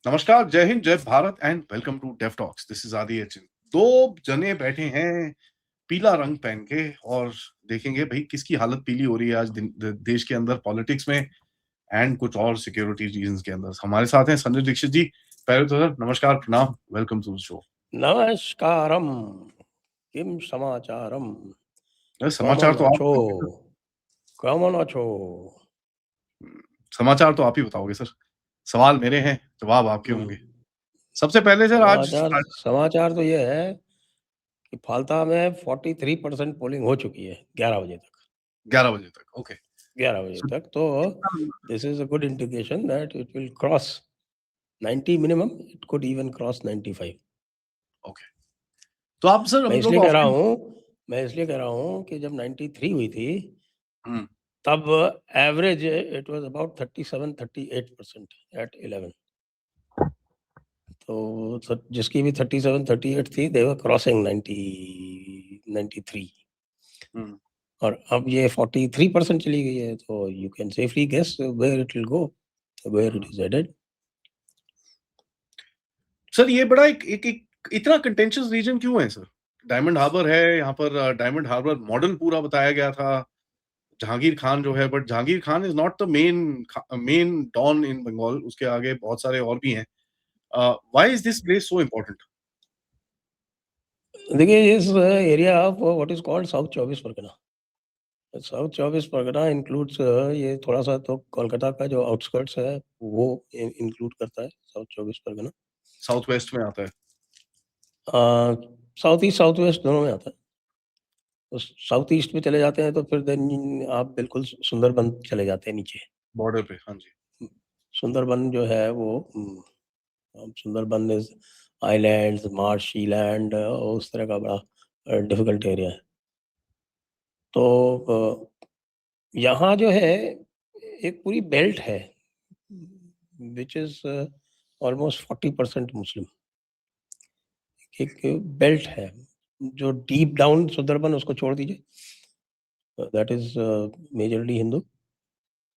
नमस्कार, जय हिंद, जय Bharat and welcome to Dev Talks. This is Aadi Achin. 2 जने बैठे हैं पीला रंग पहन के और देखेंगे भई किसकी हालत पीली हो रही है आज देश के अंदर पॉलिटिक्स में एंड कुछ और सिक्योरिटी रीज़न्स के अंदर। हमारे साथ हैं संजय दीक्षित जी। पहले तो सर नमस्कार, प्रणाम, वेलकम टू द शो। नमस्कारम, किम समाचारम, समाचार कमन तो आप अछो, बताइए सर। कमन अछो। समाचार तो आप ही बताओगे सर। सवाल मेरे हैं, जवाब आपके होंगे। हम्म, सबसे पहले सर आज समाचार समाचार तो ये है कि फाल्ता में 43% पोलिंग हो चुकी है 11 बजे तक। 11 बजे तक, ओके। 11 बजे सो तक तो this is a good indication that it will cross 90 minimum, it could even cross 95। Okay. तो आप सर मैं हम लोग इसलिए कह रहा ऑफिस हूँ मैं इसलिए कह रहा हूँ कि जब 93 हुई थी हुँ, तब average it was about 37-38% at 11। तो जिसकी भी 37-38 थी दे वर क्रॉसिंग 93। हुँ। और अब ये 43% चली गई है, तो you can safely guess where it will go, where it is headed. Sir ये बड़ा एक एक एक इतना कंटेंशियस रीजन क्यों है सर? डायमंड हार्बर है, यहाँ पर डायमंड हार्बर मॉडल पूरा बताया गया था। जहांगीर खान जो है but Jahangir Khan is not the main don in Bengal, उसके आगे बहुत सारे और भी हैं। Why is this place so important? देखिए, इस area of what is called south 24 Pargana. South 24 Pargana includes ये थोड़ा सा तो कोलकाता का जो आउटस्कर्ट्स है वो इंक्लूड करता है साउथ 24 परगना। साउथ वेस्ट में आता है। साउथ ईस्ट साउथ वेस्ट दोनों में आता है। तो साउथ ईस्ट में चले जाते हैं तो फिर देन आप बिल्कुल सुंदरबन चले जाते हैं नीचे। बॉर्डर पे, हाँ जी। सुंदरबन जो है वो Sundarban is islands, marshy land, उस तरह का बड़ा डिफिकल्ट एरिया है। तो यहाँ जो है एक पूरी बेल्ट है विच इज ऑलमोस्ट 40% मुस्लिम। एक बेल्ट है जो डीप डाउन सुंदरबन उसको छोड़ दीजिए, दैट इज मेजरली हिंदू।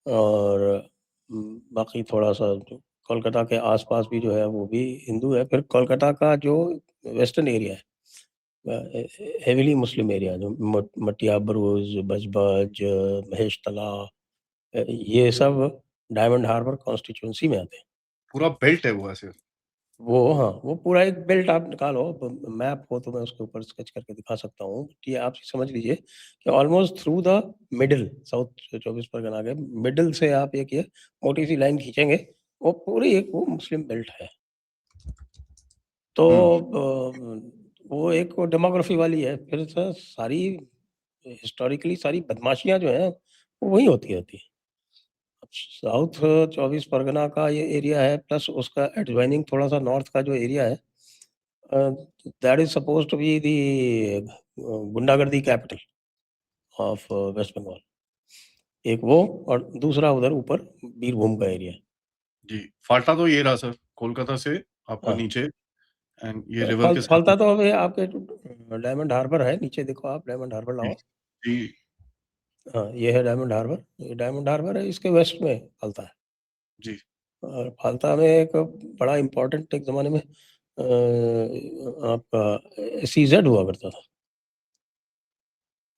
और बाकी थोड़ा-सा जो कोलकाता के आस-पास भी जो है वो भी हिंदू है। फिर कोलकाता का जो वेस्टर्न एरिया है हेवीली मुस्लिम एरिया, जो मटिया बुरुज, बजबज, महेश तला, ये सब डायमंड हार्बर कॉन्स्टिट्यूएंसी में आते हैं। पूरा बेल्ट है वो ऐसे। वो हाँ, वो पूरा एक बेल्ट आप निकालो, मैप हो तो मैं उसके ऊपर स्केच करके दिखा सकता हूँ। ये आप समझ लीजिए कि almost through the middle south 24 Pargana के मिडल से आप एक ये मोटी सी लाइन खींचेंगे, वो पूरी एक वो मुस्लिम बेल्ट है। तो हुँ, वो एक डेमोग्राफी वाली है। फिर सारी हिस्टोरिकली सारी बदमाशियां जो हैं वो वही होती रहती है। साउथ 24 परगना का ये एरिया है, प्लस उसका एडजॉइनिंग थोड़ा सा नॉर्थ का जो एरिया है, that is suppose to be the गुंडागर्दी कैपिटल ऑफ वेस्ट बंगाल। एक वो, और दूसरा उधर ऊपर बीरभूम का एरिया है। जी। फाल्टा तो ये रहा सर, कोलकाता से आपको हाँ, नीचे एंड ये रिवर के साथ में। फलता तो अभी आपके डायमंड हार्बर है नीचे, देखो आप डायमंड हार्बर जी, लाओ। जी, हाँ, ये है डायमंड हार्बर, ये डायमंड हार्बर है, इसके वेस्ट में फलता है। जी। और फाल्ता में एक बड़ा इम्पोर्टेंट एक ज़माने में आपका एसईजेड हुआ करता था।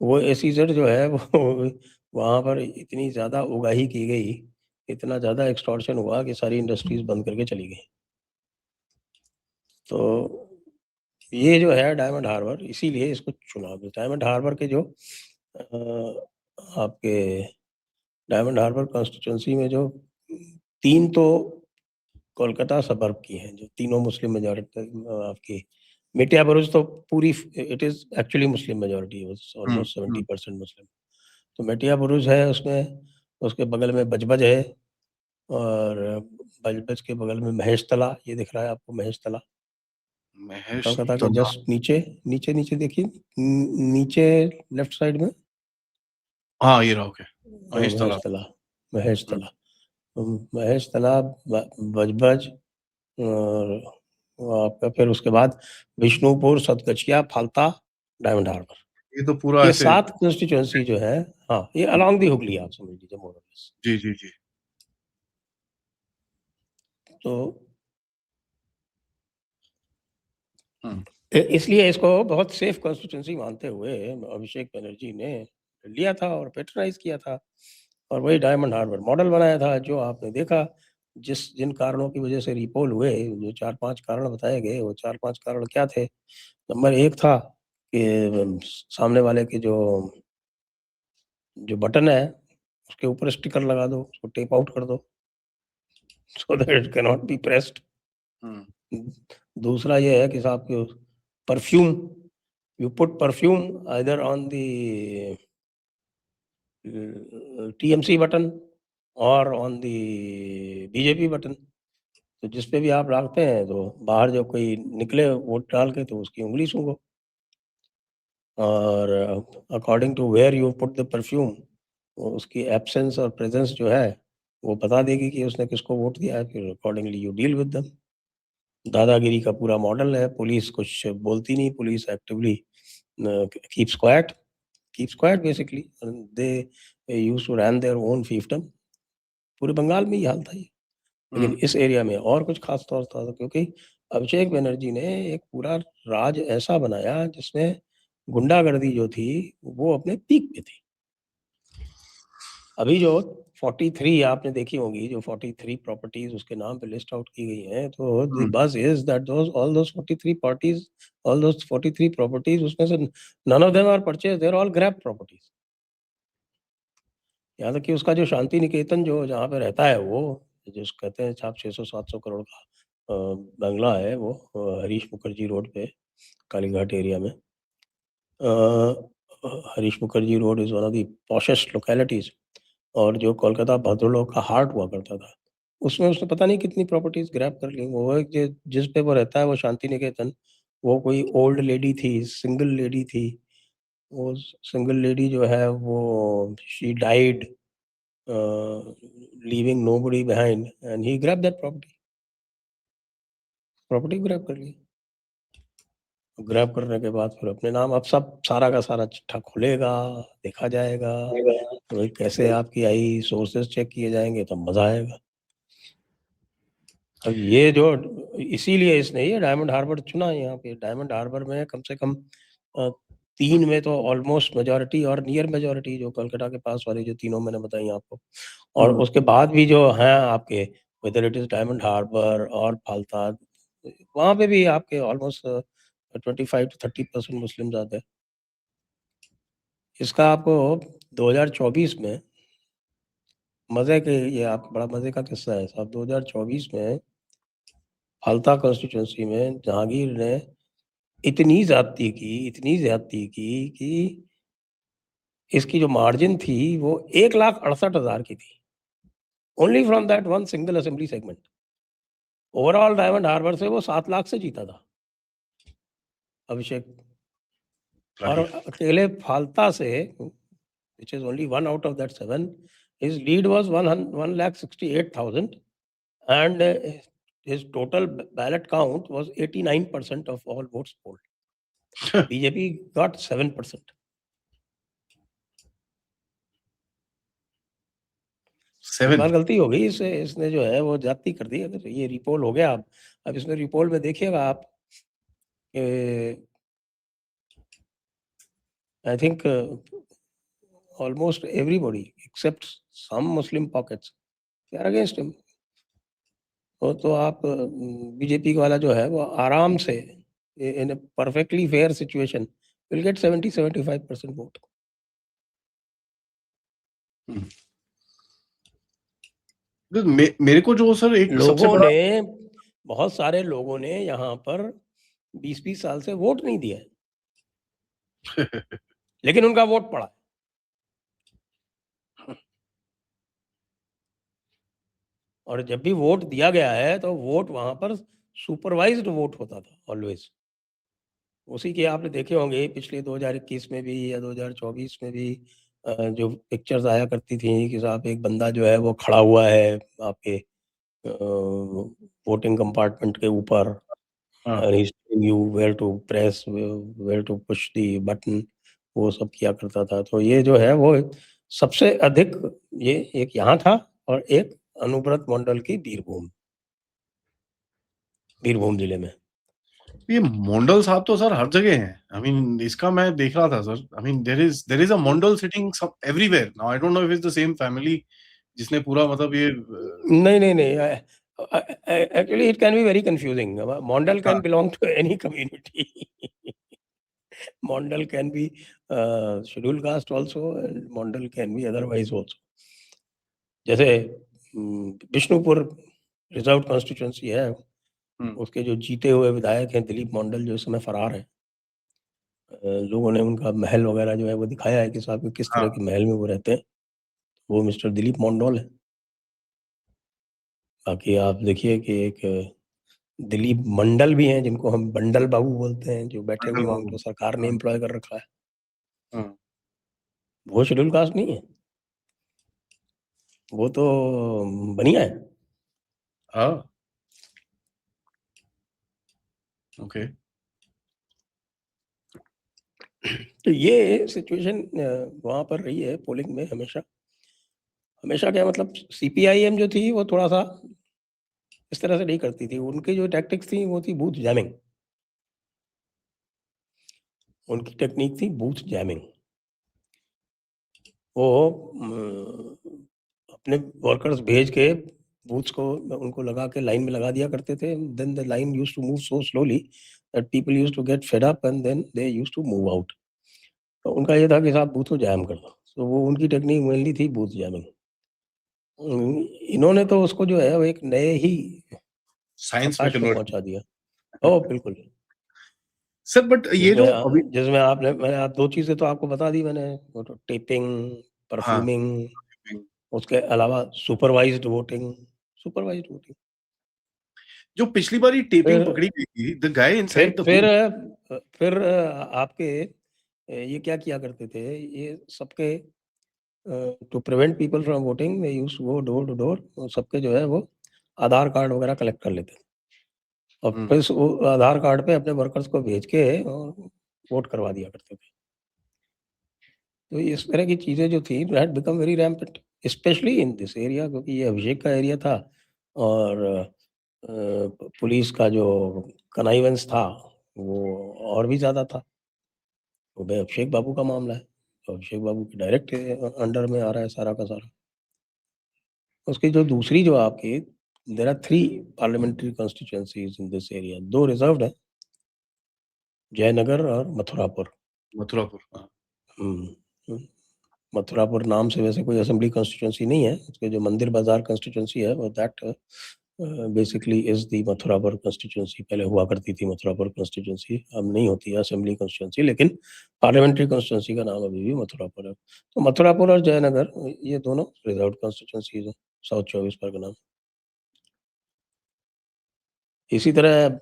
वो एसईजेड जो है वो वहाँ पर इतनी ज़्यादा उगाही की गई, इतना ज़्यादा एक्सटॉर्शन हुआ कि सारी इंडस्ट्रीज़ बंद करके चली गई। तो ये जो है डायमंड हार्बर, इसीलिए इसको चुना। डायमंड हार्बर के जो आपके डायमंड हार्बर कॉन्स्टिट्यूएंसी में जो 3 तो कोलकाता सबर्ब की हैं, जो तीनों मुस्लिम मेजॉरिटी आपकी मेटिया बुरुज तो पूरी it is actually Muslim majority, was hmm, almost hmm. 70% Muslim. तो मेटिया बुरुज है उसमें, उसके बगल में बजबज है, और बजबज के बगल में महेश तला, ये दिख रहा है आपको महेश तला। महेश कोलकाता के तला। जस्ट नीचे, नीचे देखिए, नीचे लेफ्ट साइड में हाँ, ये रहा, ओके। महेश तला। महेश तला, महेश हुँ, तला। महेश तला, बजबज, और आपका फिर उसके बाद विष्णुपुर, सतगछिया, फाल्ता, डायमंड हार्बर। ये तो पूरा ये ऐसे। 7 कंस्टिट्यूएंसी जो है, हाँ, ये अलोंग दी हुगली आप समझ लीजिए मोर और लेस। जी, जी, जी। तो इसलिए इसको बहुत सेफ कॉन्स्टिट्यूंसी मानते हुए अभिषेक बनर्जी ने लिया था और पैट्रनाइज किया था, और वही डायमंड हार्बर मॉडल बनाया था जो आपने देखा। जिन कारणों की वजह से रिपोल हुए, जो 4-5 कारण बताए गए, वो 4-5 कारण क्या थे? नंबर 1 था कि सामने वाले के जो बटन है, उसके ऊपर स्टिकर लगा दो, उसको टेप आउट कर दो so that it can not be pressed. दूसरा ये है कि साहब के perfume, you put perfume either on the TMC button or on the BJP button, तो जिस पे भी आप रखते हैं तो बाहर जो कोई निकले वोट डाल के तो उसकी उंगली सूंघो, और according to where you put the perfume, उसकी एब्सेंस और प्रेजेंस जो है वो बता देगी कि उसने किसको वोट दिया है, फिर accordingly you deal with them. दादागिरी का पूरा मॉडल है, पुलिस कुछ बोलती नहीं, police actively keeps quiet basically, they used to run their own fiefdom। पूरे बंगाल में ही हाल था ये, लेकिन इस एरिया में और कुछ खास तौर था, क्योंकि अभिषेक बनर्जी ने एक पूरा राज ऐसा बनाया जिसमें गुंडागर्दी जो थी वो अपने पीक पे थी। अभी जो 43 आपने देखी होंगी, जो 43 प्रॉपर्टीज उसके नाम पे लिस्ट आउट की गई हैं, तो the buzz is that all those 43 parties, all those 43 properties, उसमें से none of them are purchase, they are all grab properties. यहाँ तक कि उसका जो शांति निकेतन जो जहाँ पे रहता है, वो जिस कहते हैं साहब 600-700 करोड़ का बंगला है, वो हरीश मुखर्जी रोड पे कालीघाट एरिया में। Harish Mukherjee road is one of the poshest localities, और जो कोलकाता भद्रलोक का हार्ट हुआ करता था, उसमें उसने पता नहीं कितनी प्रॉपर्टीज ग्रैब कर ली। वो एक जिस पे वो रहता है, वो शांति निकेतन, वो कोई ओल्ड लेडी थी, सिंगल लेडी थी। वो सिंगल लेडी जो है वो she died leaving nobody behind, and he grabbed that property grab कर ली। ग्रैब करने के बाद फिर अपने नाम, अब सब सारा का सारा चिट्ठा खुलेगा, देखा जाएगा, तो भाई कैसे आपकी आई, सोर्सेस चेक किए जाएंगे, तब मजा आएगा। अब ये जो, इसीलिए इसने ये डायमंड हार्बर चुना। यहाँ पे डायमंड हार्बर में कम से कम 3 में तो ऑलमोस्ट मेजॉरिटी और नियर मेजॉरिटी, जो कोलकाता के पास वाली जो तीनों मैंने बताई आपको, और उसके बाद भी जो हैं आपके, whether it is Diamond Harbour और फालता, वहाँ पे भी आपके ऑलमोस्ट 25 to 30% मुस्लिम आते हैं। इसका आपको 2024 में मजे के, ये आप बड़ा मजे का किस्सा है साहब। 2024 में फालता कॉन्स्टिट्यूंसी में जहांगीर ने इतनी ज्यादती की कि इसकी जो मार्जिन थी वो 1,68,000 की थी, only from that one single assembly segment. Overall Diamond Harbour से वो 7 लाख से जीता था अभिषेक, और अकेले फालता से, which is only 1 out of that 7, his lead was 1,68,000, and his total ballot count was 89% of all votes polled. BJP got 7%. बार गलती हो गई, इसने जो है वो जाती कर दी। अगर ये रिपोल हो गया, अब इसमें रिपोल में देखिएगा आप, I think almost everybody except some Muslim pockets, they are against him। तो आप बीजेपी वाला जो है वो आराम से in perfectly fair situation will get 70-75% vote. मेरे को जो सर एक लोगों ने, बहुत सारे लोगों ने यहाँ पर 20-20 साल से वोट नहीं दिया लेकिन उनका वोट पड़ा। और जब भी वोट दिया गया है तो वोट वहां पर सुपरवाइज्ड वोट होता था ऑलवेज। उसी के आपने देखे होंगे पिछले 2021 में भी या 2024 में भी जो पिक्चर्स आया करती थी कि साहब एक बंदा जो है वो खड़ा हुआ है आपके वोटिंग कंपार्टमेंट के ऊपर, and he's telling you where to press, where to push the button, वो सब किया करता था। तो ये जो है वो सबसे अधिक, ये एक यहाँ था और एक अनुव्रत मंडल की बीरभूम जिले में। ये मोंडल साहब तो सर हर जगह हैं। आई मीन इसका मैं देख रहा था sir. I mean there is a Mondal sitting some everywhere. Now I don't know if it's the same family जिसने पूरा मतलब ये नहीं actually it can be very confusing. Mondal हाँ, can belong to any community. Mondal can be scheduled caste also, and Mondal can be otherwise also. जैसे Vishnupur reserve constituency है, उसके जो जीते हुए विधायक हैं दिलीप मॉन्डल, जो इस समय फरार है. लोगों ने उनका महल वगैरह जो है वो दिखाया है कि साहब किस तरह हाँ, के महल में वो रहते हैं. वो मिस्टर दिलीप मॉन्डल है. बाकी आप देखिए कि एक दिलीप मंडल भी हैं, जिनको हम बंडल बाबू बोलते हैं, जो बैठे हुए मंडल हैं, बाबू। उनको सरकार ने हाँ, एम्प्लॉय कर रखा है. हाँ, वो शेड्यूल कास्ट नहीं है, वो तो बनिया है. हाँ, ओके। तो ये सिचुएशन वहां पर रही है पोलिंग में हमेशा. हमेशा क्या मतलब, सीपीआईएम जो थी वो थोड़ा सा इस तरह से नहीं करती थी. उनकी जो टैक्टिक्स थी वो थी बूथ जैमिंग. उनकी टेक्निक थी बूथ जैमिंग. वो अपने वर्कर्स भेज के बूथ्स को उनको लगा के लाइन में लगा दिया करते थे. Then the line used to move so slowly that people used to get fed up and then they used to move out. तो उनका ये था कि साहब बूथ को जैम कर दो. तो वो उनकी टेक्निक मेनली थी बूथ जैमिंग. इन्होंने तो उसको जो है वो एक नए ही साइंस में आकाश में कन्वर्ट। पहुंचा दिया. ओ बिल्कुल. सर बट ये जो अभी जिसमें आपने मैंने आप दो चीजें तो आपको बता दी मैंने, वो तो टेपिंग, हाँ, परफ्यूमिंग, उसके अलावा सुपरवाइज्ड वोटिंग. Supervised voting. जो पिछली बारी टेपिंग फिर पकड़ी गई थी, द गाय फिर इनसाइड द फिर बूथ। फिर आपके ये क्या किया करते थे, ये सबके to prevent people from voting they used to go door to door. सबके जो है वो आधार कार्ड वगैरह कलेक्ट कर लेते थे, और फिर वो आधार कार्ड पे अपने वर्कर्स को भेज के और वोट करवा दिया करते थे. तो इस तरह की चीज़ें जो थी had become very rampant, specially in this area, क्योंकि ये अभिषेक का एरिया था. और पुलिस का जो कनाइवेंस था वो और भी ज़्यादा था. वो भाई अभिषेक बाबू का मामला है, तो अभिषेक बाबू के डायरेक्ट अंडर में आ रहा है सारा का सारा. उसकी जो दूसरी जो आपकी, there are 3 parliamentary constituencies in this area. 2 reserved है, जयनगर और मथुरापुर. मथुरापुर। हाँ, हुँ, हुँ. मथुरापुर नाम से वैसे कोई असेंबली कॉन्स्टिट्यूएंसी नहीं है. उसके जो मंदिर बाजार कॉन्स्टिट्यूएंसी है वो that basically is the Mathurapur constituency. पहले हुआ करती थी मथुरापुर कॉन्स्टिट्यूएंसी, अब नहीं होती है असेंबली कॉन्स्टिट्यूएंसी, लेकिन पार्लियामेंट्री कॉन्स्टिट्यूएंसी का नाम अभी भी मथुरापुर है. तो मथुरापुर और जयनगर ये दोनों रिजर्व्ड कॉन्स्टिट्यूएंसीज हैं साउथ 24 परगना में. इसी तरह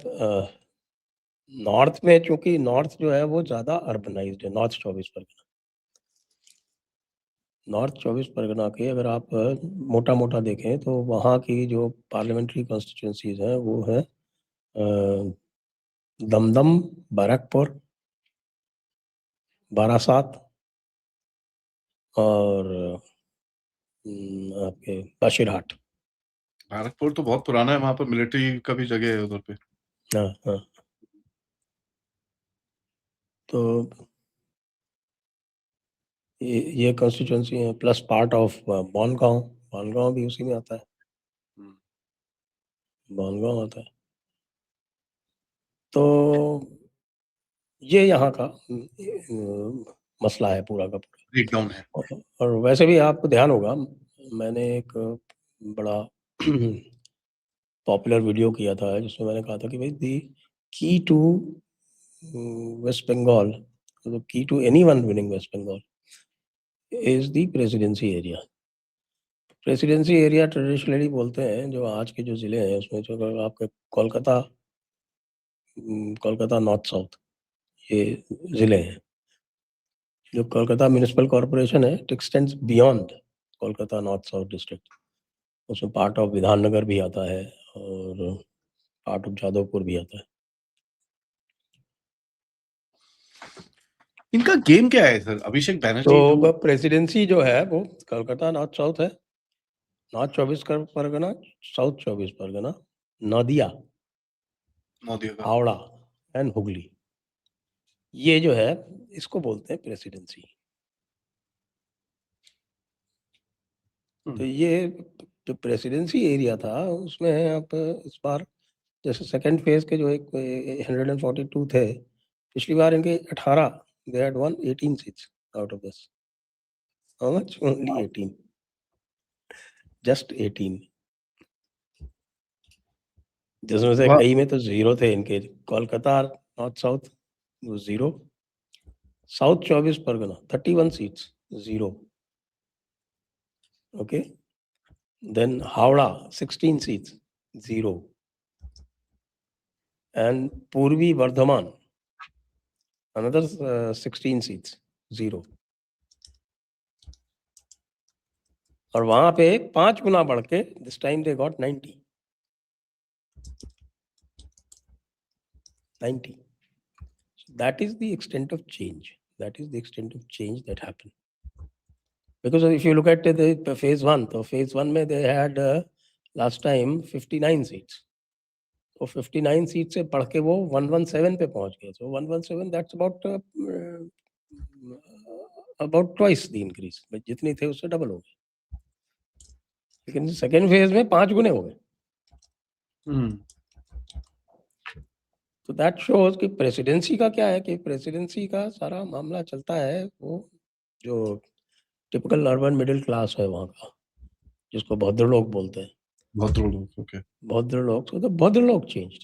नॉर्थ में, चूँकि नॉर्थ जो है वो ज़्यादा अर्बनाइज़्ड है, नॉर्थ 24 परगना. नॉर्थ 24 परगना के अगर आप मोटा-मोटा देखें तो वहाँ की जो पार्लियामेंट्री कॉन्स्टिट्यूएंसीज़ हैं वो है दमदम, बैरकपुर, बारासात और आपके बशीरहाट. भारतपुर तो बहुत पुराना है, वहाँ पर मिलिट्री का भी जगह है उधर पे। हाँ, हाँ. तो ये कॉन्स्टिट्यूएंसी है, plus part of Bangaon. Bangaon भी उसी में आता है. हुँ। बनगाँव आता है. तो ये यहाँ का मसला है पूरा का पूरा. ब्रेकडाउन है। और वैसे भी आपको ध्यान होगा, मैंने एक बड़ा पॉपुलर वीडियो किया था जिसमें मैंने कहा था कि भाई the key to West Bengal, the key to anyone winning West Bengal is the presidency area. Presidency area traditionally बोलते हैं, जो आज के जो ज़िले हैं उसमें जो अगर आपके कोलकाता, कोलकाता नॉर्थ साउथ ये ज़िले हैं. जो कोलकाता म्युनिसिपल कॉर्पोरेशन है it extends beyond Kolkata north south district. उसमें पार्ट ऑफ विधाननगर भी आता है और पार्ट ऑफ जादवपुर भी आता है. इनका गेम क्या है सर? अभिषेक बैनर्जी जो तो प्रेसिडेंसी जो है वो कोलकाता नॉर्थ साउथ है. नॉर्थ 24 परगना, साउथ 24 परगना, नदिया, मोदी का हावड़ा एंड हुगली, ये जो है इसको बोलते हैं प्रेसिडेंसी। तो ये जो प्रेसिडेंसी एरिया था उसमें आप इस बार जैसे सेकंड फेज के जो एक 142 थे, पिछली बार इनके 18, they had one 18 seats out of this. How much? Only 18, just 18, जिसमें से वाह! कई में तो जीरो थे इनके। कोलकाता नॉर्थ साउथ वो zero, south 24 Pargana 31 seats zero, okay. Then Howrah 16 seats zero, and Purba Bardhaman another 16 seats zero. और वहां पे 5 गुना बढ़ के this time they got 90। So that is the extent of change. That is the extent of change that happened. Because if you look at the phase one, so phase one में they had last time 59 seats. तो 59 seat से बढ़ के वो 117 पे पहुंच गए। So 117 that's about twice the increase, जितनी थे उससे डबल हो गए। लेकिन सेकेंड फेज में 5 गुने हो गए। तो दैट शोज कि प्रेसिडेंसी का क्या है कि प्रेसिडेंसी का सारा मामला चलता है वो जो टिपिकल अर्बन मिडिल क्लास है वहाँ का, जिसको भद्रलोक बोलते हैं। भद्रलोक, ओके। भद्रलोक, तो भद्रलोक चेंज्ड।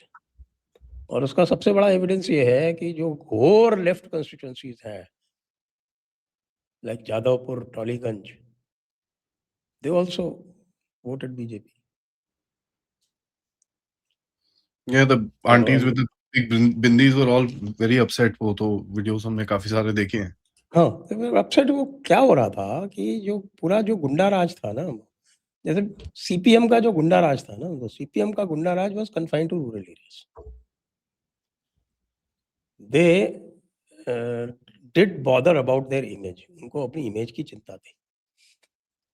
और उसका सबसे बड़ा एविडेंस ये है कि जो घोर लेफ्ट कंस्टिट्यूएंसीज हैं like Jadavpur, Tollygunge, they also voted BJP. Yeah, the aunties with the big bindis were all very upset. वो तो वीडियोस हमने काफी सारे देखे हैं। हाँ, तो अपसेट वो क्या हो रहा था कि जो पूरा जो गुंडा राज था ना, जैसे सीपीएम का जो गुंडा राज था ना, तो सीपीएम का गुंडा राज was confined to rural areas. They did bother about their image, उनको अपनी इमेज की चिंता थी।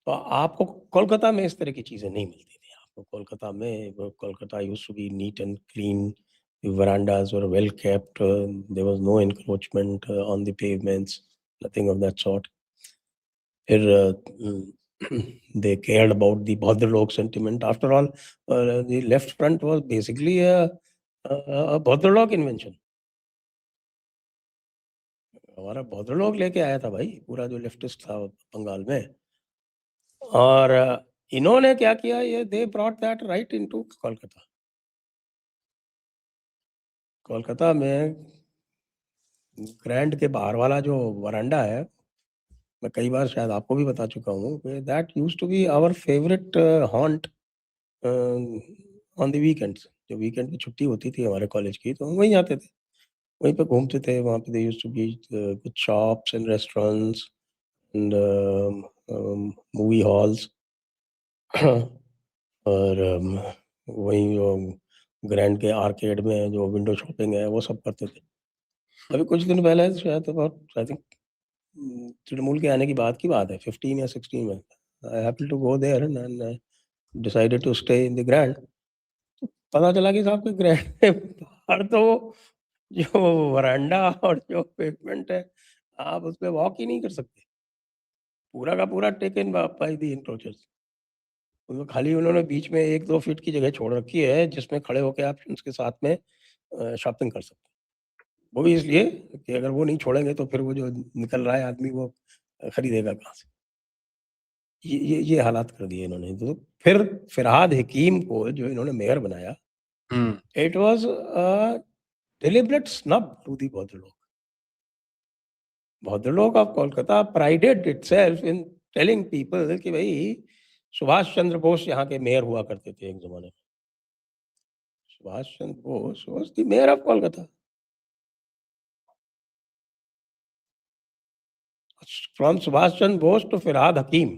तो आपको कोलकाता में इस तरह की चीजें नहीं मिलती थी। आपको कोलकाता में, Kolkata used to be neat and clean, the verandas were well kept, there was no encroachment on the pavements, nothing of that sort. They cared about the Bhadralok sentiment. After all, the left front was basically a Bhadralok invention. हमारा भद्रलोक लेके आया था भाई पूरा जो leftist था बंगाल में। और इन्होंने क्या किया, ये they brought that right into Kolkata. Kolkata में ग्रैंड के बाहर वाला जो वरांडा है, मैं कई बार शायद आपको भी बता चुका हूँ, that used to be our favourite haunt on the weekends. जो वीकेंड पे छुट्टी होती थी हमारे कॉलेज की, तो हम वहीं जाते थे, वहीं पे घूमते थे। वहाँ पे they used to be good shops and restaurants and movie halls. और वहीं जो ग्रैंड के आर्केड में जो विंडो शॉपिंग है वो सब करते थे। अभी कुछ दिन पहले शायद अबाउट आई थिंक तृणमूल के आने की बात है 15 या 16 में, I happened to go there and decided to stay in the grand. पता चला कि साहब के ग्रैंड के बाहर तो जो वरांडा और जो पेवमेंट है, आप उस पे वॉक ही नहीं कर सकते। पूरा का पूरा टेकन बाय द एनक्रोचर्स। उसमें खाली उन्होंने बीच में 1-2 फीट की जगह छोड़ रखी है जिसमें खड़े होके आप उसके साथ में शॉपिंग कर सकते हैं। वो भी इसलिए कि अगर वो नहीं छोड़ेंगे तो फिर वो जो निकल रहा है आदमी वो खरीदेगा कहाँ से? ये हालात कर दिए इन्होंने। तो फिर फिरहाद हकीम को जो इन्होंने मेयर बनाया, it was a deliberate snub to the bhadralok. Bhadralok of Kolkata prided itself in telling people कि भाई सुभाष चंद्र बोस यहाँ के मेयर हुआ करते थे एक जमाने में। Subhash Chandra Bose was the mayor of Kolkata. From Subhash Chandra Bose to Firhad Hakim.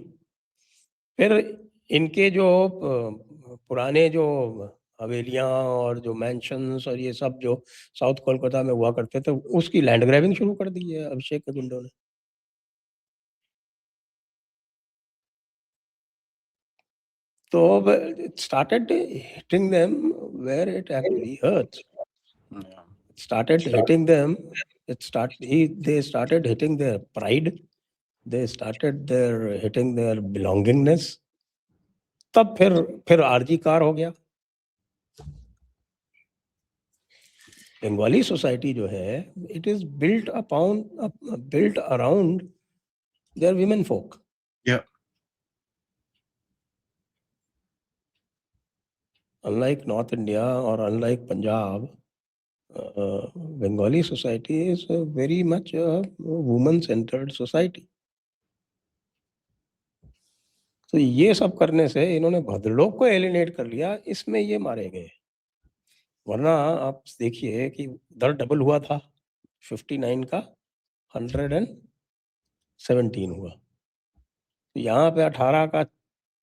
फिर इनके जो पुराने जो हवेलियां और जो मैंशंस और ये सब जो साउथ कोलकाता में हुआ करते थे, उसकी लैंड ग्रैबिंग शुरू कर दी है अभिषेक के गुंडों ने। तो it started hitting them where it actually hurts. started hitting them. They started hitting their pride. They started hitting their belongingness. तब फिर आरजी कार हो गया. बंगाली सोसाइटी जो है, it is built around their women folk. Yeah. Unlike North India or unlike Punjab, Bengali society is very much a woman-centered society. तो ये सब करने से इन्होंने भद्रलोक को एलिनेट कर लिया, इसमें ये मारे गए. वरना आप देखिए कि दर डबल हुआ था, 59 का 117 हुआ. तो यहाँ पे 18 का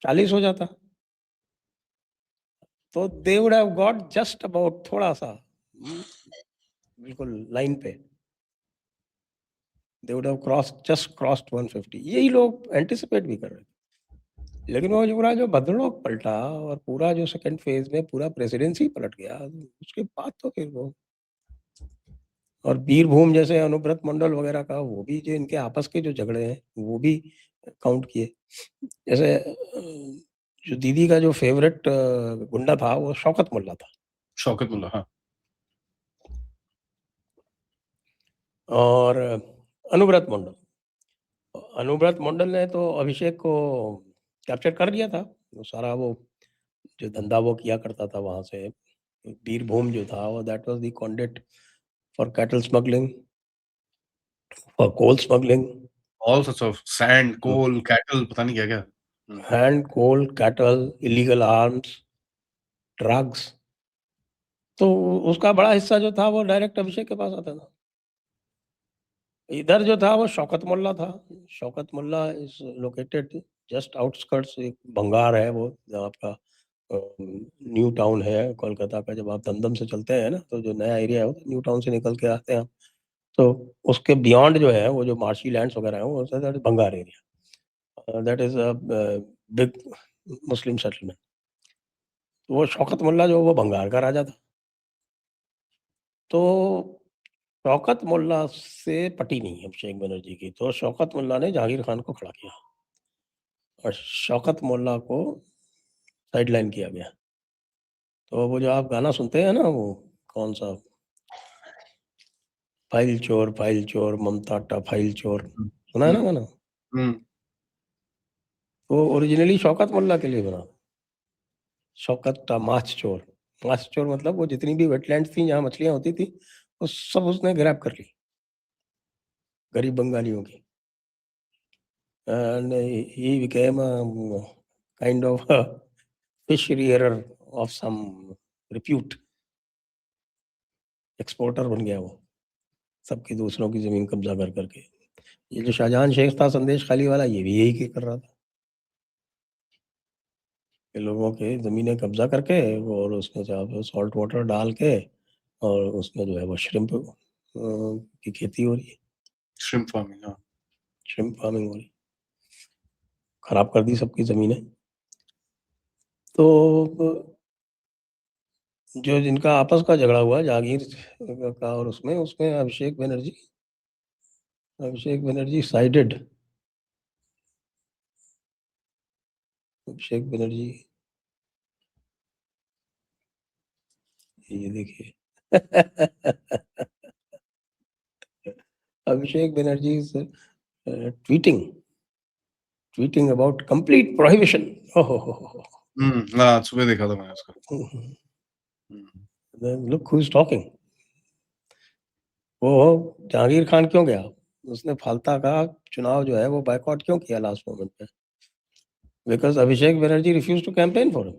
40 हो जाता. तो they would have got just about थोड़ा सा बिल्कुल लाइन पे, they would have just crossed 150. यही लोग एंटिसिपेट भी कर रहे थे. लेकिन वो जो भद्रलोक पलटा और पूरा जो सेकंड फेज में पूरा प्रेसिडेंसी पलट गया, उसके बाद तो फिर वो, और बीरभूम जैसे अनुव्रत मंडल वगैरह का, वो भी जो इनके आपस के जो झगड़े हैं वो भी काउंट किए. जैसे जो दीदी का जो फेवरेट गुंडा था वो शौकत मुल्ला था. शौकत मुल्ला, हाँ. और अनुव्रत मंडल ने तो अभिषेक को कैप्चर कर लिया था. वो सारा वो जो धंधा वो किया करता था वहां से, बीरभूम जो था वो, that was the conduit for cattle smuggling, for coal smuggling, all sorts of sand, coal, cattle, पता नहीं क्या-क्या. Sand, coal, cattle, illegal arms, drugs. तो उसका बड़ा हिस्सा जो था वो डायरेक्ट अभिषेक के पास आता था. इधर जो था वो शौकत मुल्ला था. शौकत मुल्ला इज लोकेटेड जस्ट आउटस्कर्ट्स, एक भंगार है वो, आपका न्यू टाउन है कोलकाता का. जब आप दमदम से चलते हैं ना, तो जो नया एरिया है वो न्यू टाउन से निकल के आते हैं, तो उसके बियॉन्ड जो है वो जो मार्शी लैंड्स वगैरह है वो दैट इज भंगार area, that is a big Muslim settlement. वो शौकत मुल्ला जो वो भंगार का राजा था. तो शौकत मुल्ला से पटी नहीं अभिषेक बनर्जी की, तो शौकत मुल्ला ने जहांगीर खान को खड़ा किया और शौकत मुल्ला को साइडलाइन किया गया. तो वो जो आप गाना सुनते हैं ना, वो कौन सा, फाइल चोर ममता टा फाइल चोर, सुना है ना गाना? वो ओरिजिनली शौकत मुल्ला के लिए बना. शौकत टा माछ चोर मतलब वो जितनी भी वेटलैंड्स थी जहाँ मछलियां होती थी वो सब उसने ग्रैब कर ली गरीब बंगालियों की. and he became a kind of a fish rearer of some repute. Exporter बन गया वो, सबकी दूसरों की जमीन कब्जा कर करके. ये जो शाहजहां शेख था संदेश खाली वाला, ये भी यही कर रहा था, कि लोगों के जमीनें कब्जा करके और उसमें जो सॉल्ट वाटर डाल के और उसमें जो है वो श्रिम्प की खेती हो रही है. श्रिम्प फार्मिंग, हाँ. श्रिम्प फार्मिंग हो रही, खराब कर दी सबकी जमीनें. तो जो जिनका आपस का झगड़ा हुआ जहांगीर का और उसमें अभिषेक बनर्जी साइडेड. अभिषेक बनर्जी, ये देखिए Abhishek Banerjee is tweeting about complete prohibition. हाँ, सुबह देखा था मैंने उसको. Then look who's talking. वो जहांगीर खान क्यों गया? उसने फालता का चुनाव जो है वो बायकॉट क्यों किया लास्ट मोमेंट पे? Because Abhishek Banerjee refused to campaign for him.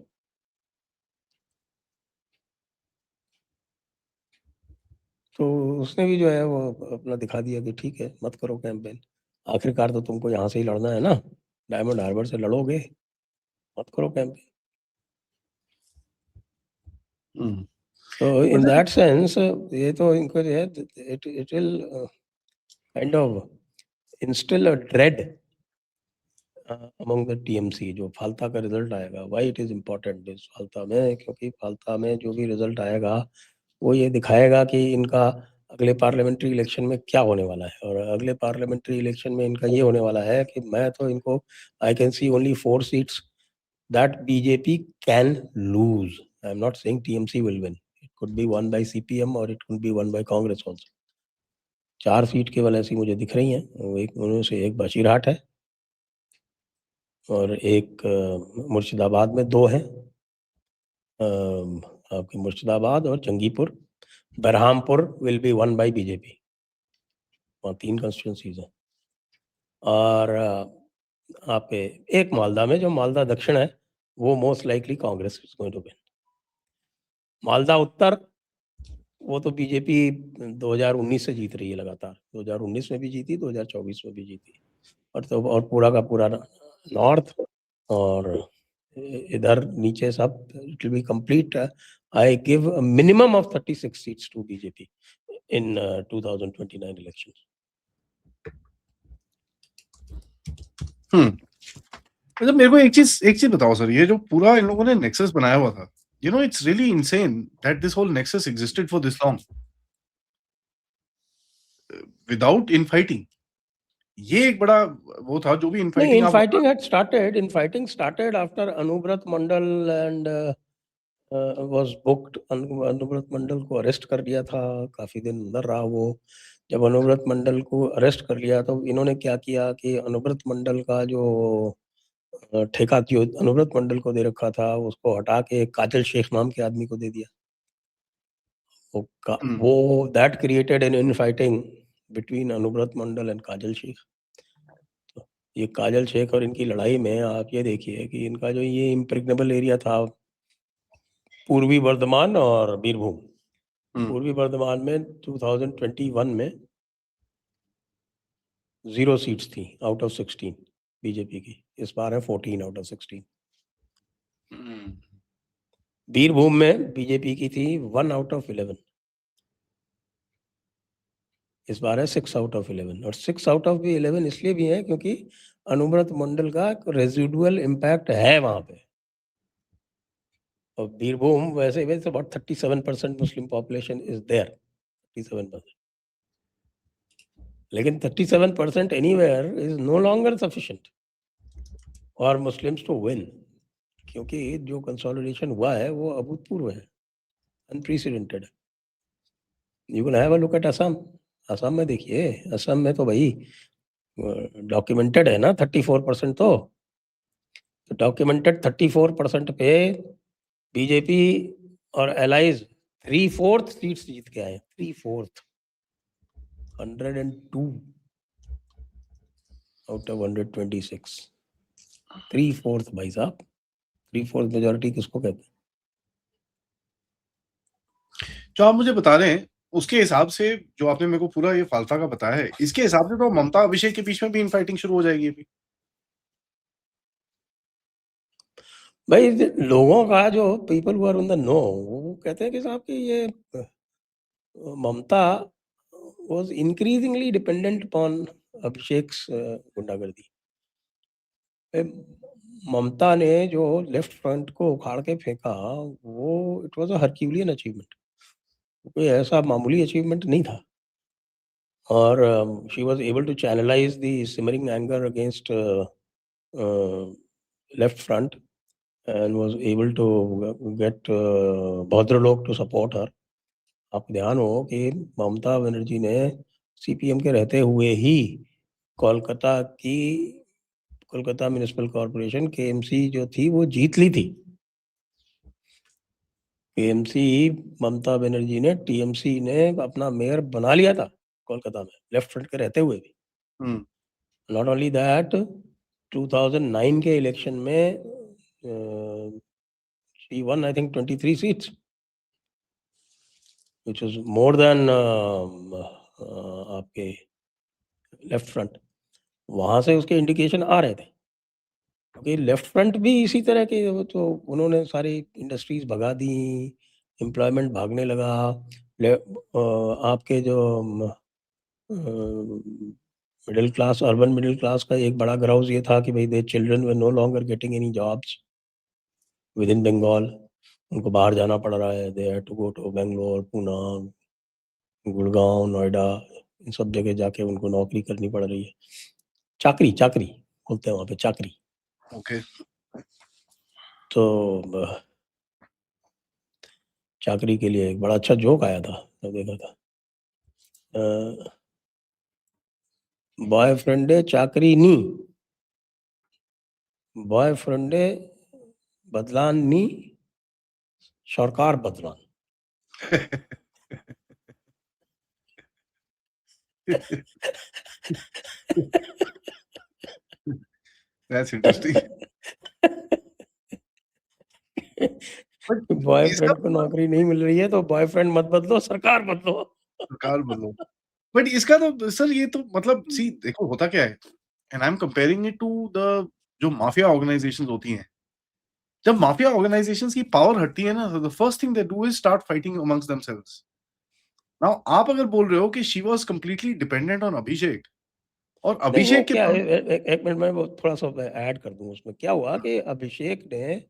तो उसने भी जो है वो अपना दिखा दिया कि ठीक है, मत करो कैंपेन, आखिरकार तो तुमको यहाँ से ही लड़ना है ना, डायमंड हार्बर से लड़ोगे, मत करो campaign. So in that sense, ये तो इनको जो है, it will kind of instill a dread among the TMC. जो फालता का रिजल्ट आएगा, why it is important is फालता में, क्योंकि फालता में जो भी रिजल्ट आएगा वो ये दिखाएगा कि इनका अगले पार्लियामेंट्री इलेक्शन में क्या होने वाला है। और अगले पार्लियामेंट्री इलेक्शन में इनका ये होने वाला है कि मैं तो इनको I can see only 4 seats that BJP can lose. I'm not saying TMC will win. It could be won by CPM or it could be won by Congress also. 4 seat केवल ऐसी मुझे दिख रही हैं। उनमें से एक बशीरहाट है और एक मुर्शिदाबाद में 2 हैं, आपके मुर्शिदाबाद और Jangipur. Berhampur will be one by BJP. वहाँ 3 कंस्टिट्यूंसीज हैं। और आप एक मालदा में, जो मालदा दक्षिण है, वो most likely Congress is going to win. Malda Uttar, वो तो बीजेपी 2019 से जीत रही है लगातार। 2019 में भी जीती, 2024 में भी जीती। और तो और पूरा का पूरा नॉर्थ और इधर नीचे सब it will be complete. I give minimum of 36 seats to BJP in 2029 election. मतलब मेरे को एक चीज बताओ सर, ये जो पूरा इन लोगों ने नेक्सस बनाया हुआ था, you know, it's really insane that this whole nexus existed for this long without infighting. ये एक बड़ा वो था जो भी नहीं, infighting infighting started after Anubrat Mandal and was booked. Anuvrat मंडल को अरेस्ट कर लिया था, काफी दिन अंदर रहा वो। जब अनुव्रत मंडल को अरेस्ट कर लिया तो इन्होंने क्या किया कि अनुव्रत मंडल का जो ठेका जो अनुव्रत मंडल को दे रखा था, उसको हटा के काजल शेख नाम के आदमी को दे दिया। वो that created an infighting between Anubrata Mondal and Kajal Sheikh. तो ये काजल शेख और इनकी लड़ाई में आप ये देखिए कि इनका जो ये इम्प्रेग्नेबल एरिया था, पूर्वी बर्धमान और बीरभूम। पूर्वी बर्धमान में 2021 में 0 सीट्स थी आउट ऑफ 16 बीजेपी की। इस बार है 14 आउट ऑफ 16। बीरभूम में बीजेपी की थी 1 आउट ऑफ 11। इस बार है 6 आउट ऑफ 11। और 6 आउट ऑफ 11 इसलिए भी है क्योंकि अनुव्रत मंडल का रेजिडुअल इम्पैक्ट है वहां पे। और बीरभूम वैसे about 37% Muslim population is there, 37%। लेकिन 37% anywhere is no longer sufficient for Muslims to win, क्योंकि जो कंसोलिडेशन हुआ है वो अभूतपूर्व है, अनप्रेसिडेंटेड है। You can have a look at Assam. Assam में देखिए, असम में तो भाई डॉक्यूमेंटेड है ना 34%। तो डॉक्यूमेंटेड 34% पे बीजेपी और एलाइज 3/4 सीट्स जीत के आए। 3/4, 102 आउट ऑफ 126। 3/4 भाई साहब, 3/4 मेजोरिटी किसको कहते हैं? जो आप मुझे बता रहे हैं उसके हिसाब से, जो आपने मेरे को पूरा ये फालसा का बताया है, इसके हिसाब से तो ममता अभिषेक के बीच में भी इनफाइटिंग शुरू हो जाएगी अभी। भाई लोगों का जो people who are on the know, वो कहते हैं कि साहब कि ये ममता was increasingly dependent upon अभिषेक's गुंडागर्दी। ममता ने जो लेफ्ट फ्रंट को उखाड़ के फेंका, वो it was a Herculean achievement, कोई ऐसा मामूली अचीवमेंट नहीं था। और she was able to channelize the simmering anger against left front and was able to get bhadralok to support her। आप ध्यान हो कि ममता बनर्जी ने सीपीएम के रहते हुए ही कोलकाता म्युनिसिपल कॉर्पोरेशन केएमसी जो थी वो जीत ली थी। केएमसी ममता बनर्जी ने, टीएमसी ने अपना मेयर बना लिया था कोलकाता में, लेफ्ट फ्रंट के रहते हुए भी। नॉट ओनली दैट, 2009 के इलेक्शन में she won I think 23 seats, which was more than आपके लेफ्ट फ्रंट। वहां से उसके इंडिकेशन आ रहे थे, क्योंकि लेफ्ट फ्रंट भी इसी तरह के, तो उन्होंने सारी इंडस्ट्रीज भगा दी, एम्प्लॉयमेंट भागने लगा। आपके जो middle class, urban middle class का एक बड़ा ग्राउज ये था कि भाई they children were no longer getting any jobs within Bengal. उनको बाहर जाना पड़ रहा है, they have to go to Bangalore, Poona, Gurgaon, Noida, इन सब जगह जाके उनको नौकरी करनी पड़ रही है। चाकरी बोलते हैं वहाँ पे, चाकरी। ओके। तो चाकरी के लिए एक बड़ा अच्छा जोक आया था, मैं देखा था। बॉयफ्रेंडे चाकरी नी, बॉयफ्रेंडे बदलान नी, सरकार बदलान। That's interesting. बट इसका बॉयफ्रेंड को नौकरी नहीं मिल रही है तो बॉयफ्रेंड मत बदलो, सरकार बदलो। सरकार बदलो। बट इसका तो सर ये तो मतलब सी देखो होता क्या है and I am comparing it to the जो माफिया ऑर्गेनाइजेशंस होती हैं। जब माफिया ऑर्गेनाइजेशंस की पावर हटती है ना, the first thing they do is start fighting amongst themselves. Now आप अगर बोल रहे हो कि she was completely dependent on Abhishek और नहीं वो अभिषेक के क्या पास एक मिनट में वो थोड़ा सा ऐड कर दूं उसमें। क्या हुआ कि अभिषेक ने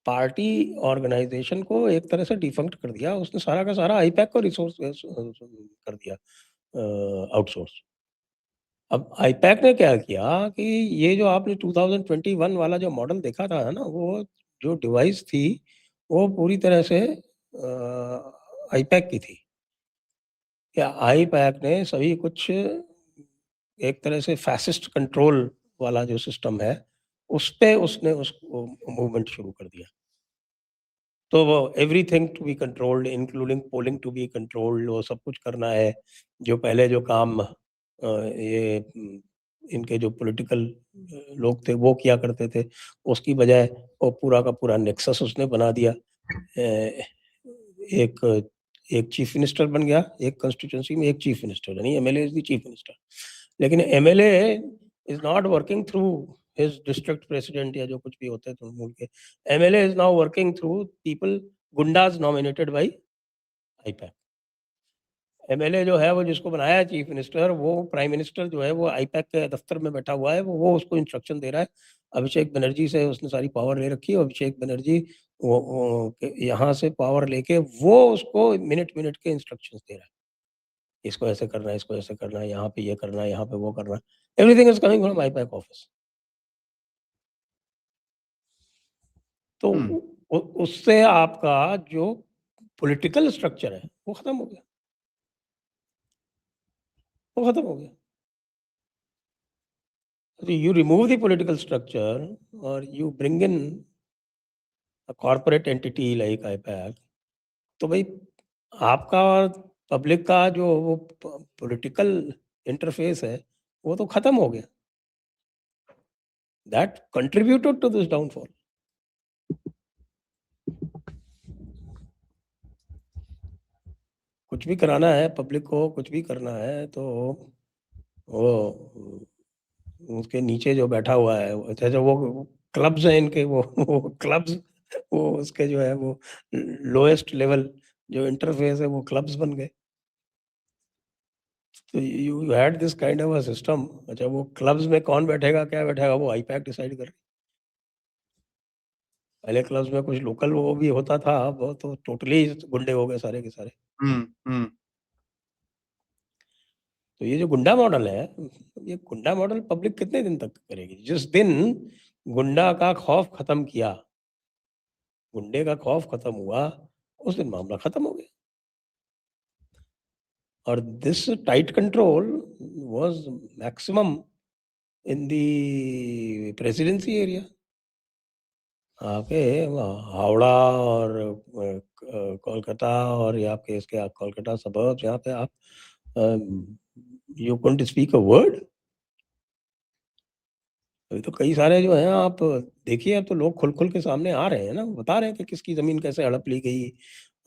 पार्टी ऑर्गेनाइजेशन को एक तरह से डिफंक्ट कर दिया। उसने सारा का सारा आईपैक को रिसोर्स कर दिया, आउटसोर्स। अब आईपैक ने क्या किया कि ये जो आपने 2021 वाला जो मॉडल देखा था ना, वो जो डिवाइस थी वो पूरी तरह से आईपैक की थी। या आईपैक ने सभी कुछ एक तरह से फैसिस्ट कंट्रोल वाला जो सिस्टम है उस पे उसने उसको मूवमेंट शुरू कर दिया। तो वो everything to be controlled including polling to be controlled, वो सब कुछ करना है। जो पहले जो काम ये इनके जो पॉलिटिकल लोग थे वो किया करते थे, उसकी बजाय वो पूरा का पूरा नेक्सस उसने बना दिया। एक एक चीफ मिनिस्टर बन गया, एक कंस्टिट्यूंसी में एक चीफ मिनिस्टर, यानी MLA is the chief minister. लेकिन MLA is not working through his district president या जो कुछ भी होते हैं तृणमूल के। MLA is now working through people, goondas nominated by IPAC. MLA जो है वो जिसको बनाया है चीफ मिनिस्टर, वो प्राइम मिनिस्टर जो है वो आईपैक के दफ्तर में बैठा हुआ है, वो उसको इंस्ट्रक्शन दे रहा है। अभिषेक बनर्जी से उसने सारी पावर ले रखी है। अभिषेक बनर्जी यहाँ से पावर लेके वो उसको मिनट मिनट के इंस्ट्रक्शंस दे रहा है। इसको ऐसे करना है, इसको ऐसे करना है, यहाँ पे ये करना है, यहाँ पे वो करना है। Everything is coming from IUPAC office. तो हम्म। उससे आपका जो पॉलिटिकल स्ट्रक्चर है वो खत्म हो गया, वो खत्म हो गया। You remove the political structure or you bring in a corporate entity like IPAC, तो भाई आपका और पब्लिक का जो वो पॉलिटिकल इंटरफेस है वो तो खत्म हो गया। That contributed to this downfall. कुछ भी कराना है पब्लिक को, कुछ भी करना है तो वो उसके नीचे जो बैठा हुआ है, जैसे वो क्लब्स हैं इनके, वो क्लब्स, वो उसके जो है वो लोएस्ट लेवल जो इंटरफेस है वो क्लब्स बन गए। तो you had this kind of a system. अच्छा वो क्लब्स में कौन बैठेगा क्या बैठेगा वो आईपैक डिसाइड कर। पहले क्लब्स में कुछ लोकल वो भी होता था, वो तो टोटली गुंडे हो गए सारे के सारे। हम्म। तो ये जो गुंडा मॉडल है, ये गुंडा मॉडल पब्लिक कितने दिन तक करेगी? जिस दिन गुंडा का खौफ खत्म किया, गुंडे का खौफ खत्म हुआ, उस दिन मामला खत्म हो गया। और this tight control was maximum in the presidency area. आपके हावड़ा और कोलकाता और ये आपके इसके कोलकाता सबर्ब्स, यहाँ पे आप you can't speak a word. अभी तो कई सारे जो हैं आप देखिए, अब तो लोग खुल खुल के सामने आ रहे हैं ना, बता रहे हैं कि किसकी ज़मीन कैसे हड़प ली गई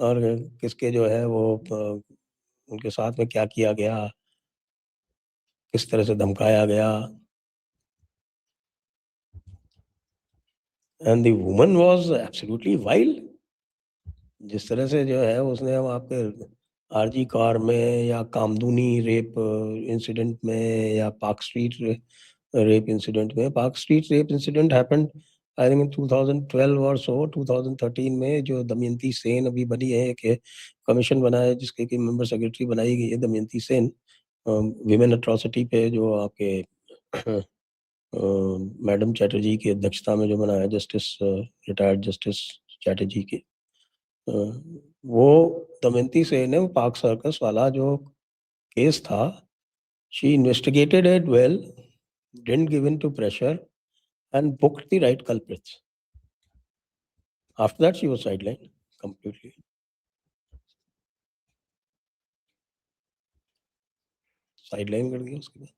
और किसके जो है वो उनके साथ में क्या किया गया, किस तरह से धमकाया गया। And the woman was absolutely wild. जिस तरह से जो है उसने हम आपके आरजी कार में या कामदूनी रेप इंसिडेंट में या पार्क स्ट्रीट रेप इंसिडेंट में, park street rape incident happened I think in 2012 और सो 2013 में जो दमयंती सेन अभी बनी है, एक कमीशन बना है जिसके की मेंबर सेक्रेटरी बनाई गई है दमयंती सेन, विमेन अट्रॉसिटी पे, जो आपके मैडम चैटर्जी की अध्यक्षता में जो बना है, जस्टिस रिटायर्ड जस्टिस चैटर्जी की, वो दमयंती सेन है, वो पाक सर्कस वाला जो केस था, she investigated it well, didn't give in to pressure and booked the right culprits. After that, she was sidelined completely. Sideline कर दिया उसके बाद।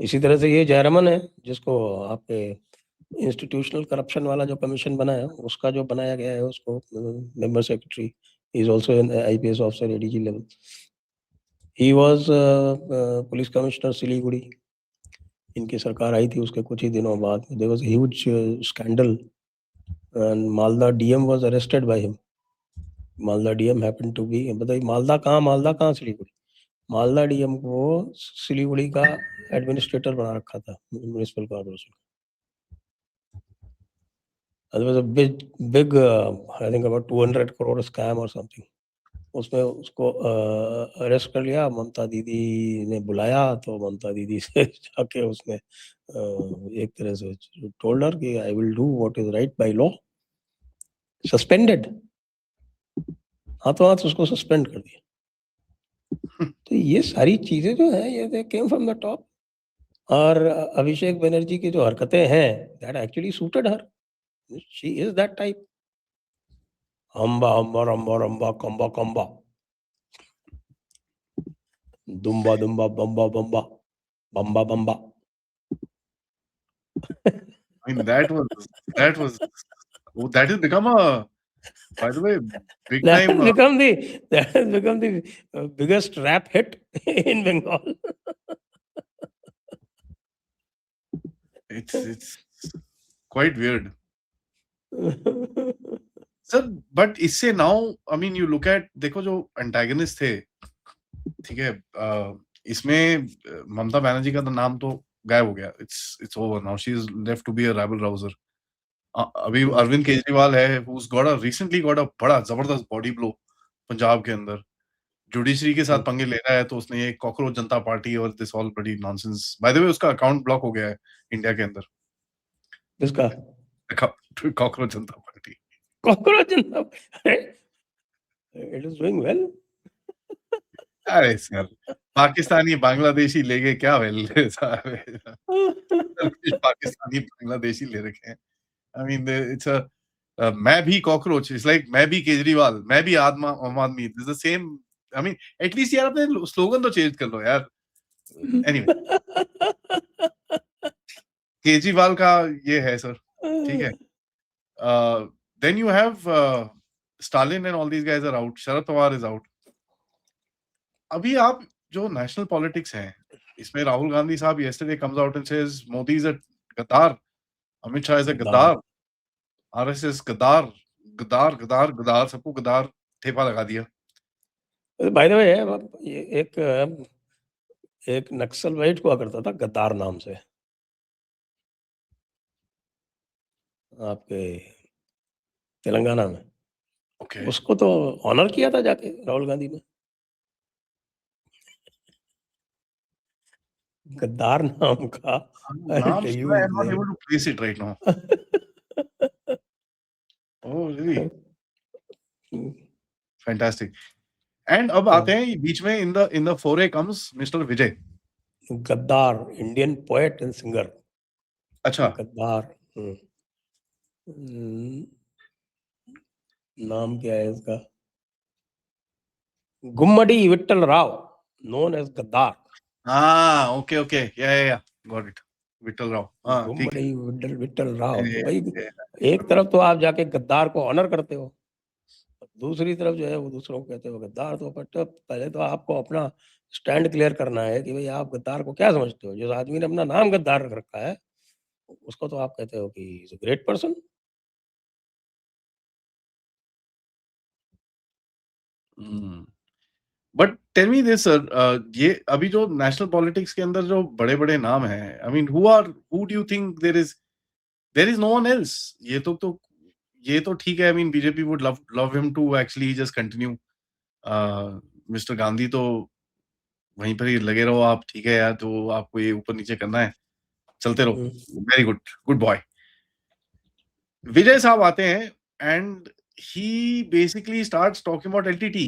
इसी तरह से ये जयरमन है, जिसको आपके इंस्टीट्यूशनल करप्शन वाला जो कमीशन बना है, उसका जो बनाया गया है, उसको member secretary is also an IPS officer ADG level. He was police commissioner Siliguri. इनकी सरकार आई थी उसके कुछ ही दिनों बाद there was huge scandal and Malda DM was arrested by him. Malda DM happened to be, बताइए मालदा कहाँ सिलीगुड़ी. मालदा DM को सिलीगुड़ी का एडमिनिस्ट्रेटर बना रखा था municipal corporation. It was a big I think about 200 crore scam or something. उसमें उसको arrest कर लिया. ममता दीदी ने बुलाया तो ममता दीदी से जाके उसने एक तरह से टोल्ड हर कि I will do what is right by law. Suspended, हाथों हाथ उसको सस्पेंड कर दिया. तो ये सारी चीजें जो है ये they came from the top. और अभिषेक बनर्जी की जो हरकतें हैं, that actually suited her. She is that type. हम्बा हम्बा रम्बा रम्बा कंबा कंबा, दुम्बा दुम्बा बम्बा बम्बा, बम्बा बम्बा. I mean, that has become a, by the way, big That time. has become the biggest rap hit in Bengal. It's quite weird. Sir, but इससे now, I mean, you look at, देखो जो antagonist थे, ठीक है, इसमें ममता बनर्जी का तो नाम तो गायब हो गया. It's over now. She is left to be a rabble rouser. अभी अरविंद केजरीवाल है, who's recently got a बड़ा जबरदस्त बॉडी ब्लो पंजाब के अंदर. जुडिशरी के साथ पंगे ले रहा है, तो उसने ये कॉकरोच जनता पार्टी और this all bloody nonsense. By the way, उसका अकाउंट ब्लॉक हो गया है इंडिया के अंदर. किसका? Cockroach Janata party. Cockroach Janata. It is doing well. अरे सर, पाकिस्तानी बांग्लादेशी ले गए क्या वेल. पाकिस्तानी बांग्लादेशी ले रखे हैं. आई मीन इट्स अ मैं भी कॉकरोच, इट्स लाइक मैं भी केजरीवाल, मैं भी आम आदमी. It's the same. I mean at least यार अपने स्लोगन तो चेंज कर लो यार. एनीवे, केजरीवाल का ये है सर, ठीक है. Then you have Stalin and all these guys are out. Sharad Pawar is out. अभी आप जो नेशनल पॉलिटिक्स है, इसमें राहुल गांधी साहब yesterday comes out and says Modi is a गद्दार, अमित शाह इज अ गद्दार, आरएसएस गद्दार, गद्दार गद्दार गद्दार, सबको गद्दार ठेपा लगा दिया. बाय द वे, ये एक नक्सलवाइट हुआ करता था गद्दार नाम से, आपके तेलंगाना में. ओके. उसको तो ऑनर किया था जाके राहुल गांधी ने. गद्दार नाम का. नाम सुना है, not able to place it right now. Oh really, fantastic. And अब आते हैं बीच में, in the fore comes mister Vijay. Gaddar, Indian poet and singer. अच्छा. गद्दार. नाम क्या है इसका? गुम्मडी विट्ठल राव, नोन एज गद्दार. हाँ, ओके ओके, या गॉट इट. विट्ठल राव. हाँ, ठीक है. गुम्मडी विट्ठल राव. भाई, एक तरफ तो आप जाके गद्दार को ऑनर करते हो, दूसरी तरफ जो है वो दूसरों को कहते हो गद्दार. तो पहले तो आपको अपना स्टैंड क्लियर करना है कि भाई आप गद्दार को क्या समझते हो. जिस आदमी ने अपना नाम गद्दार रख रखा है, उसको तो आप कहते हो कि is a great person. But tell me this sir, ये अभी जो नेशनल पॉलिटिक्स के अंदर जो बड़े-बड़े नाम हैं, I mean who do you think there is no one else? ये तो ठीक है, I mean BJP would love love him to actually just continue. Mister Gandhi तो वहीं पर ही लगे रहो आप, ठीक है यार, तो आपको ये ऊपर-नीचे करना है, चलते रहो। Very good, good boy. Vijay साहब आते हैं and he basically starts talking about LTT.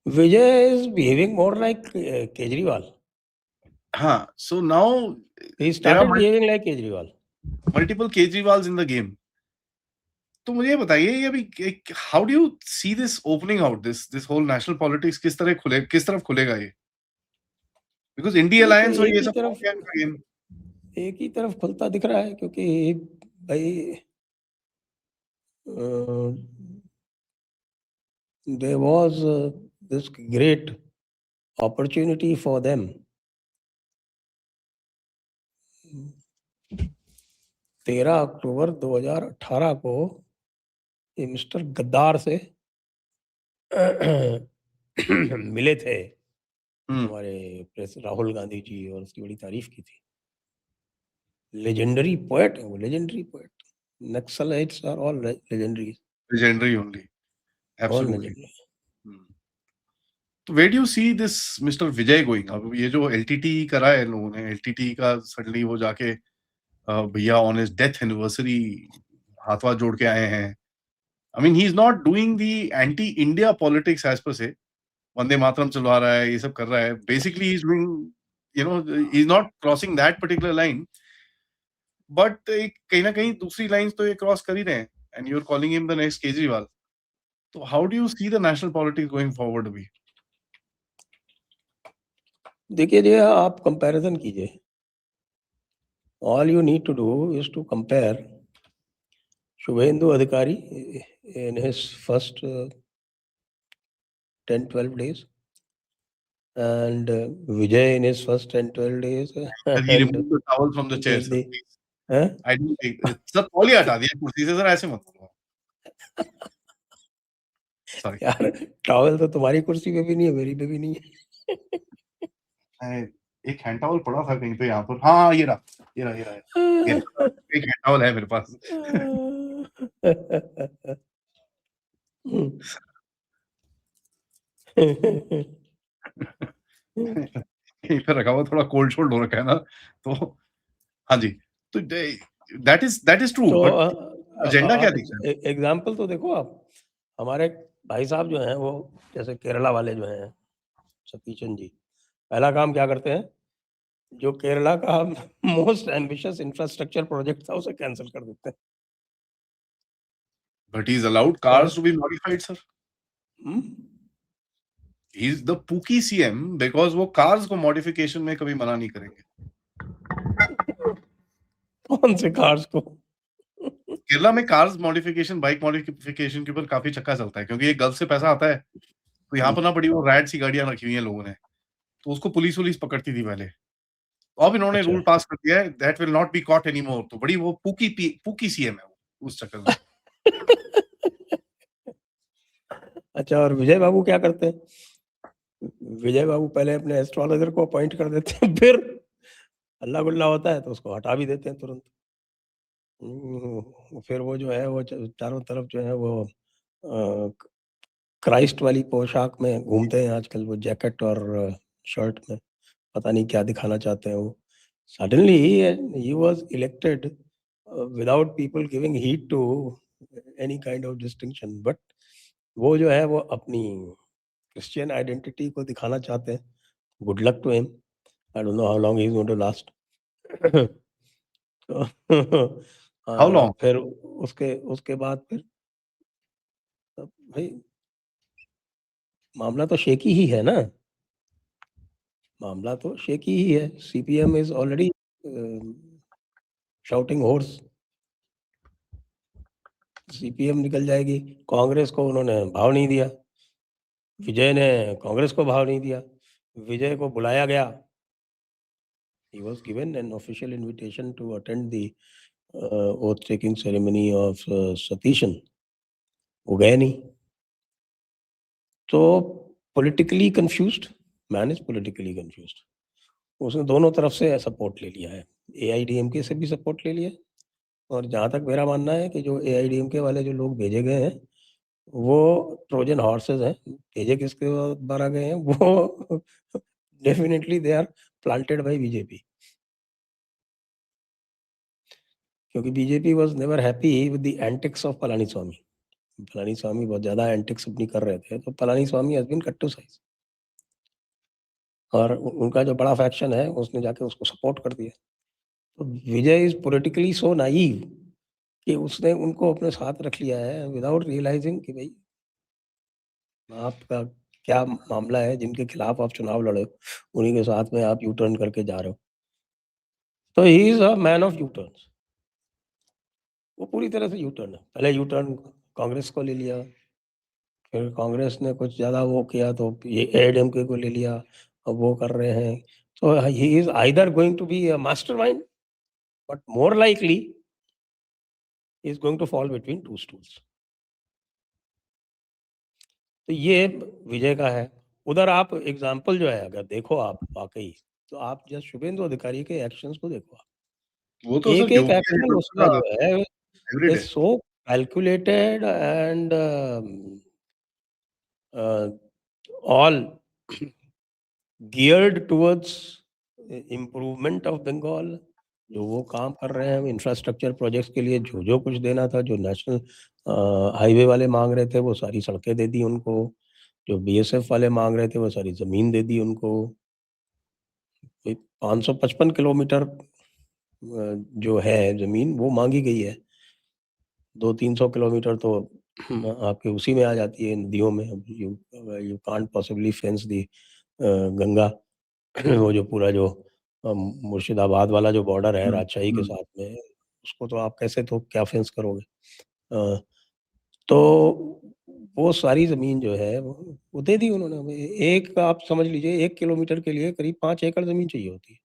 Vijay is behaving more like Kejriwal. हाँ, so now He there are started behaving like Kejriwal. multiple Kejriwals in the game. तो मुझे ये बताइए, ये अभी how do you see this opening out, this whole national politics किस तरफ खुलेगा ये? बिकॉज़ इंडी ये तो अलायंस और एक ये ही सब तरफ गेम। एक ही तरफ खुलता दिख रहा है, क्योंकि भाई there was this great opportunity for them. 13 अक्टूबर 2018 को ये मिस्टर गद्दार से मिले थे हमारे राहुल गांधी जी, और उसकी बड़ी तारीफ की थी। लेजेंडरी पोएट है वो, legendary poet. Naxalites are all legendary, legendary only, all absolutely. Legendary. तो where do you see this mister Vijay going? अब ये जो एलटीटी करा है लोगों ने, एलटीटी का सडनली वो जाके भैया ऑन हिज डेथ एनिवर्सरी हाथ-वाथ जोड़ के आए हैं। I mean he is not doing the anti India politics as per से, वंदे मातरम चलवा रहा है, ये सब कर रहा है। Basically he is doing, you know, he is not crossing that particular line, but एक कहीं न कहीं दूसरी लाइन्स तो ये क्रॉस कर ही रहे हैं, and you are calling him the next Kejriwal. तो how do you see the national politics going forward अभी? देखिए जी, आप कंपैरिजन कीजिए। All you need to do is to compare Suvendu Adhikari in his first 10-12 days, and Vijay in his first 10-12 days, Sir, he and removed the towel from the chair, sir, the please. हैं? I don't think sir तौलिया हटा दिया कुर्सी से, sir ऐसे मत बोलो। Sorry. यार, टॉवल तो तुम्हारी कुर्सी पे भी नहीं है, मेरी पे भी नहीं है। एक हैंड टॉवल पड़ा था कहीं पे यहाँ पर। हाँ, ये रहा, ये रहा, ये रहा, ये रहा। एक हैंड टॉवल है मेरे पास। यहीं पे रखा हुआ, थोड़ा कोल्ड शोल्ड हो रखा है ना, तो हाँ जी। तो दैट इज ट्रू, तो बट एजेंडा क्या दिख रहा है? एग्जाम्पल तो देखो आप, हमारे भाई साहब जो हैं वो, जैसे केरला वाले जो हैं सतीशन जी, पहला काम क्या करते हैं? जो केरला का मोस्ट एम्बिशियस इंफ्रास्ट्रक्चर प्रोजेक्ट था उसे कैंसिल कर देते हैं। But he is allowed cars to be modified, sir. He is the pookie CM because वो कार्स को मॉडिफिकेशन में कभी मना नहीं करेंगे। कौन से कार्स को? केरला में कार्स मॉडिफिकेशन, बाइक मॉडिफिकेशन के ऊपर काफी चक्का चलता है, क्योंकि ये गल्फ से पैसा आता है, तो यहाँ पर ना बड़ी वो रैट सी गाड़ियां रखी हुई हैं लोगों ने, तो उसको पुलिस वुलिस पकड़ती थी पहले। अब इन्होंने अच्छा। रूल पास कर दिया है that will not be caught anymore, तो बड़ी वो पूकी सीएम है वो उस चक्कर में। अच्छा, और विजय बाबू क्या करते हैं? विजय बाबू पहले अपने एस्ट्रोलॉजर को अपॉइंट कर देते हैं, फिर हल्ला गुल्ला होता है तो उसको हटा भी देते हैं तुरंत। फिर वो जो है वो चारों तरफ जो है वो क्राइस्ट वाली पोशाक में घूमते हैं आजकल, वो जैकेट और शर्ट में, पता नहीं क्या दिखाना चाहते हैं वो। Suddenly he was elected without people giving heed to any kind of distinction, but वो जो है वो अपनी क्रिश्चियन आइडेंटिटी को दिखाना चाहते हैं। Good luck to him, I don't know how long he is going to last. How long? फिर उसके उसके बाद फिर भाई मामला तो शेकी ही है ना, मामला तो शेकी ही है। CPM is already shouting horse. CPM निकल जाएगी, कांग्रेस को उन्होंने भाव नहीं दिया, विजय ने कांग्रेस को भाव नहीं दिया, विजय को बुलाया गया, he was given an official invitation to attend the oath taking ceremony of Satishan, वो गए नहीं। तो politically confused, man is politically confused. उसने दोनों तरफ से सपोर्ट ले लिया है, एआईडीएमके से भी सपोर्ट ले लिया, और जहाँ तक मेरा मानना है कि जो एआईडीएमके वाले जो लोग भेजे गए हैं वो ट्रोजन हॉर्सेस हैं। भेजे किसके द्वारा गए हैं वो definitely they are planted by BJP, क्योंकि BJP was never happy with the antics of Palaniswami. Palaniswami बहुत ज़्यादा एंटिक्स अपनी कर रहे थे, तो Palaniswami has been cut to size, और उनका जो बड़ा फैक्शन है उसने जाके उसको सपोर्ट कर दिया। तो विजय इज पॉलिटिकली सो नाइव कि उसने उनको अपने साथ रख लिया है विदाउट रियलाइजिंग कि भाई आपका क्या मामला है, जिनके खिलाफ आप चुनाव लड़े हो उन्हीं के साथ में आप यू टर्न करके जा रहे हो। तो he is a man of U turn. वो पूरी तरह से यू टर्न है। पहले यू टर्न कांग्रेस को ले लिया, फिर कांग्रेस ने कुछ ज़्यादा वो किया तो ये एआईडीएमके को ले लिया, अब वो कर रहे हैं। तो he is either going to be a mastermind, but more likely is going to fall between two stools. तो ये विजय का है। उधर आप एग्जाम्पल जो है अगर देखो आप वाकई, तो आप जस्ट शुभेंदु अधिकारी के एक्शंस को देखो आप, वो तो सर एक एक योगी एक्शन उसका आदित्यनाथ जो है everyday. Is so calculated and all geared towards improvement of Bengal. जो वो काम कर रहे हैं इंफ्रास्ट्रक्चर प्रोजेक्ट्स के लिए, जो जो कुछ देना था, जो नेशनल हाईवे वाले मांग रहे थे वो सारी सड़कें दे दी उनको, जो बीएसएफ वाले मांग रहे थे वो सारी ज़मीन दे दी उनको। 555 किलोमीटर जो है ज़मीन वो मांगी गई है, 200-300 किलोमीटर तो आपके उसी में आ जाती है नदियों में। You you can't possibly fence the Ganga. वो जो पूरा जो मुर्शिदाबाद वाला जो बॉर्डर है राजशाही के साथ में, उसको तो आप कैसे तो क्या फेंस करोगे। अ, तो वो सारी ज़मीन जो है वो दे दी उन्होंने। एक आप समझ लीजिए 1 किलोमीटर के लिए करीब 5 एकड़ ज़मीन चाहिए होती है।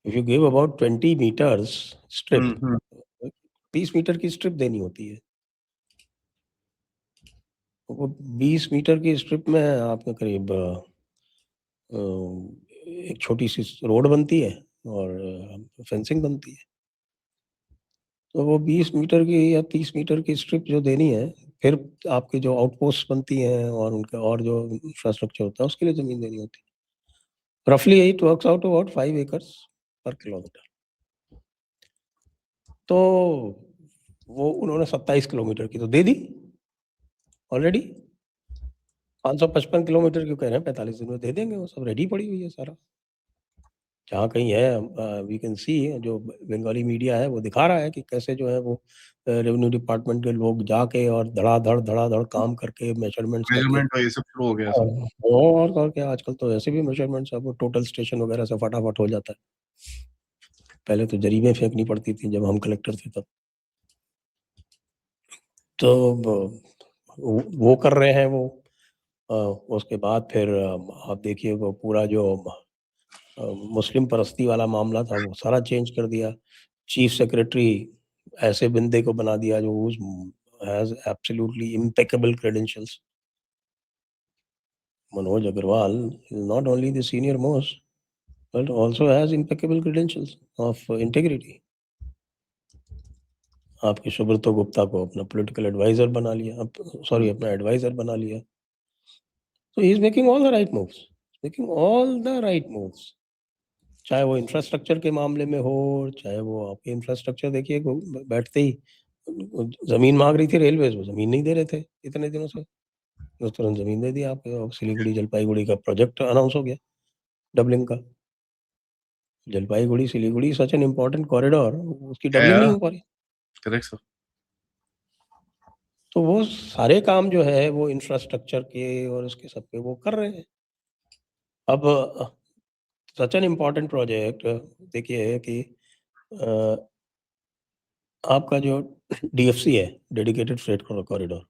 If you give about 20 metres strip, 20 metre की स्ट्रिप देनी होती है। तो वो 20 मीटर की स्ट्रिप में आपका करीब एक छोटी सी रोड बनती है और फेंसिंग बनती है। तो वो 20 मीटर की या 30 मीटर की स्ट्रिप जो देनी है, फिर आपकी जो आउटपोस्ट बनती हैं और उनका और जो इंफ्रास्ट्रक्चर होता है उसके लिए ज़मीन देनी होती है। रफली it works out about 5 acres पर किलोमीटर। तो वो उन्होंने 27 किलोमीटर की तो दे दी ऑलरेडी। 555 किलोमीटर क्यों कह रहे हैं, 45 दिन में दे देंगे, वो सब रेडी पड़ी हुई है सारा। जहाँ कहीं है वी कैन सी, जो बंगाली मीडिया है वो दिखा रहा है कि कैसे जो है वो रेवेन्यू डिपार्टमेंट के लोग जाके और धड़ाधड़ काम करके मेजरमेंट्स करके, मेजरमेंट ये सब शुरू हो गया सर। और क्या आजकल तो ऐसे भी मेजरमेंट्स अब टोटल स्टेशन वगैरह से फटाफट हो जाता है। पहले तो जरीबें फेंकनी पड़ती थी जब हम कलेक्टर थे तब। तो वो कर रहे हैं वो। उसके बाद फिर आप देखिए वो पूरा जो मुस्लिम परस्ती वाला मामला था वो सारा चेंज कर दिया। चीफ सेक्रेटरी ऐसे बंदे को बना दिया जो has absolutely impeccable credentials. Manoj Agarwal is not only the senior most but also has impeccable credentials of integrity. आपके सुब्रतो गुप्ता को अपना पॉलिटिकल एडवाइजर बना लिया, सॉरी अपना एडवाइजर बना लिया। So he is making all the right moves, making all the right moves. चाहे वो इंफ्रास्ट्रक्चर के मामले में हो, चाहे वो आपके इंफ्रास्ट्रक्चर देखिए बैठते ही जमीन मांग रही थी रेलवेज, वो जमीन नहीं दे रहे थे इतने दिनों से, तो तुरंत जमीन दे दी आपके। सिलीगुड़ी जलपाईगुड़ी का प्रोजेक्ट अनाउंस हो गया डबलिंग का। Jalpaiguri Siliguri such an important corridor, उसकी डबलिंग नहीं हो पा रही। Correct sir. तो वो सारे काम जो है वो इंफ्रास्ट्रक्चर के और उसके सब पे वो कर रहे हैं। अब सच एन इम्पोर्टेंट प्रोजेक्ट देखिए कि अ, आपका जो डीएफसी है, dedicated freight corridor,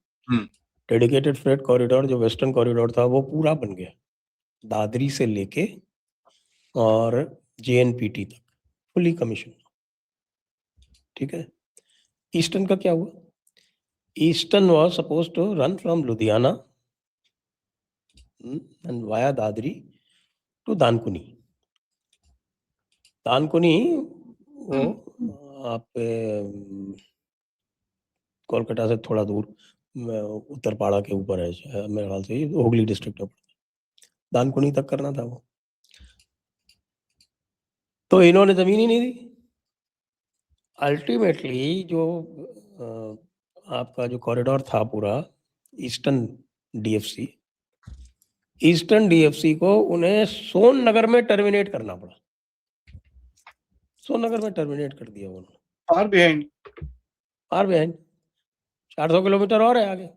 dedicated freight corridor जो वेस्टर्न कॉरिडोर था वो पूरा बन गया, दादरी से लेके और जेएनपीटी तक फुली कमीशन। ठीक है। ईस्टर्न का क्या हुआ? Eastern was supposed to run from Ludhiana and via Dadri to Dankuni. Dankuni वो आप कोलकाता से थोड़ा दूर उत्तरपाड़ा के ऊपर है मेरे ख्याल से, हुगली डिस्ट्रिक्ट में पड़ता है। दानकुनी तक करना था वो, तो इन्होंने जमीन ही नहीं दी। अल्टीमेटली जो आपका जो कॉरिडोर था पूरा ईस्टर्न डीएफसी को उन्हें सोननगर में टर्मिनेट करना पड़ा। सोननगर में टर्मिनेट कर दिया उन्होंने। फार बिहाइंड 400 किलोमीटर और है आगे।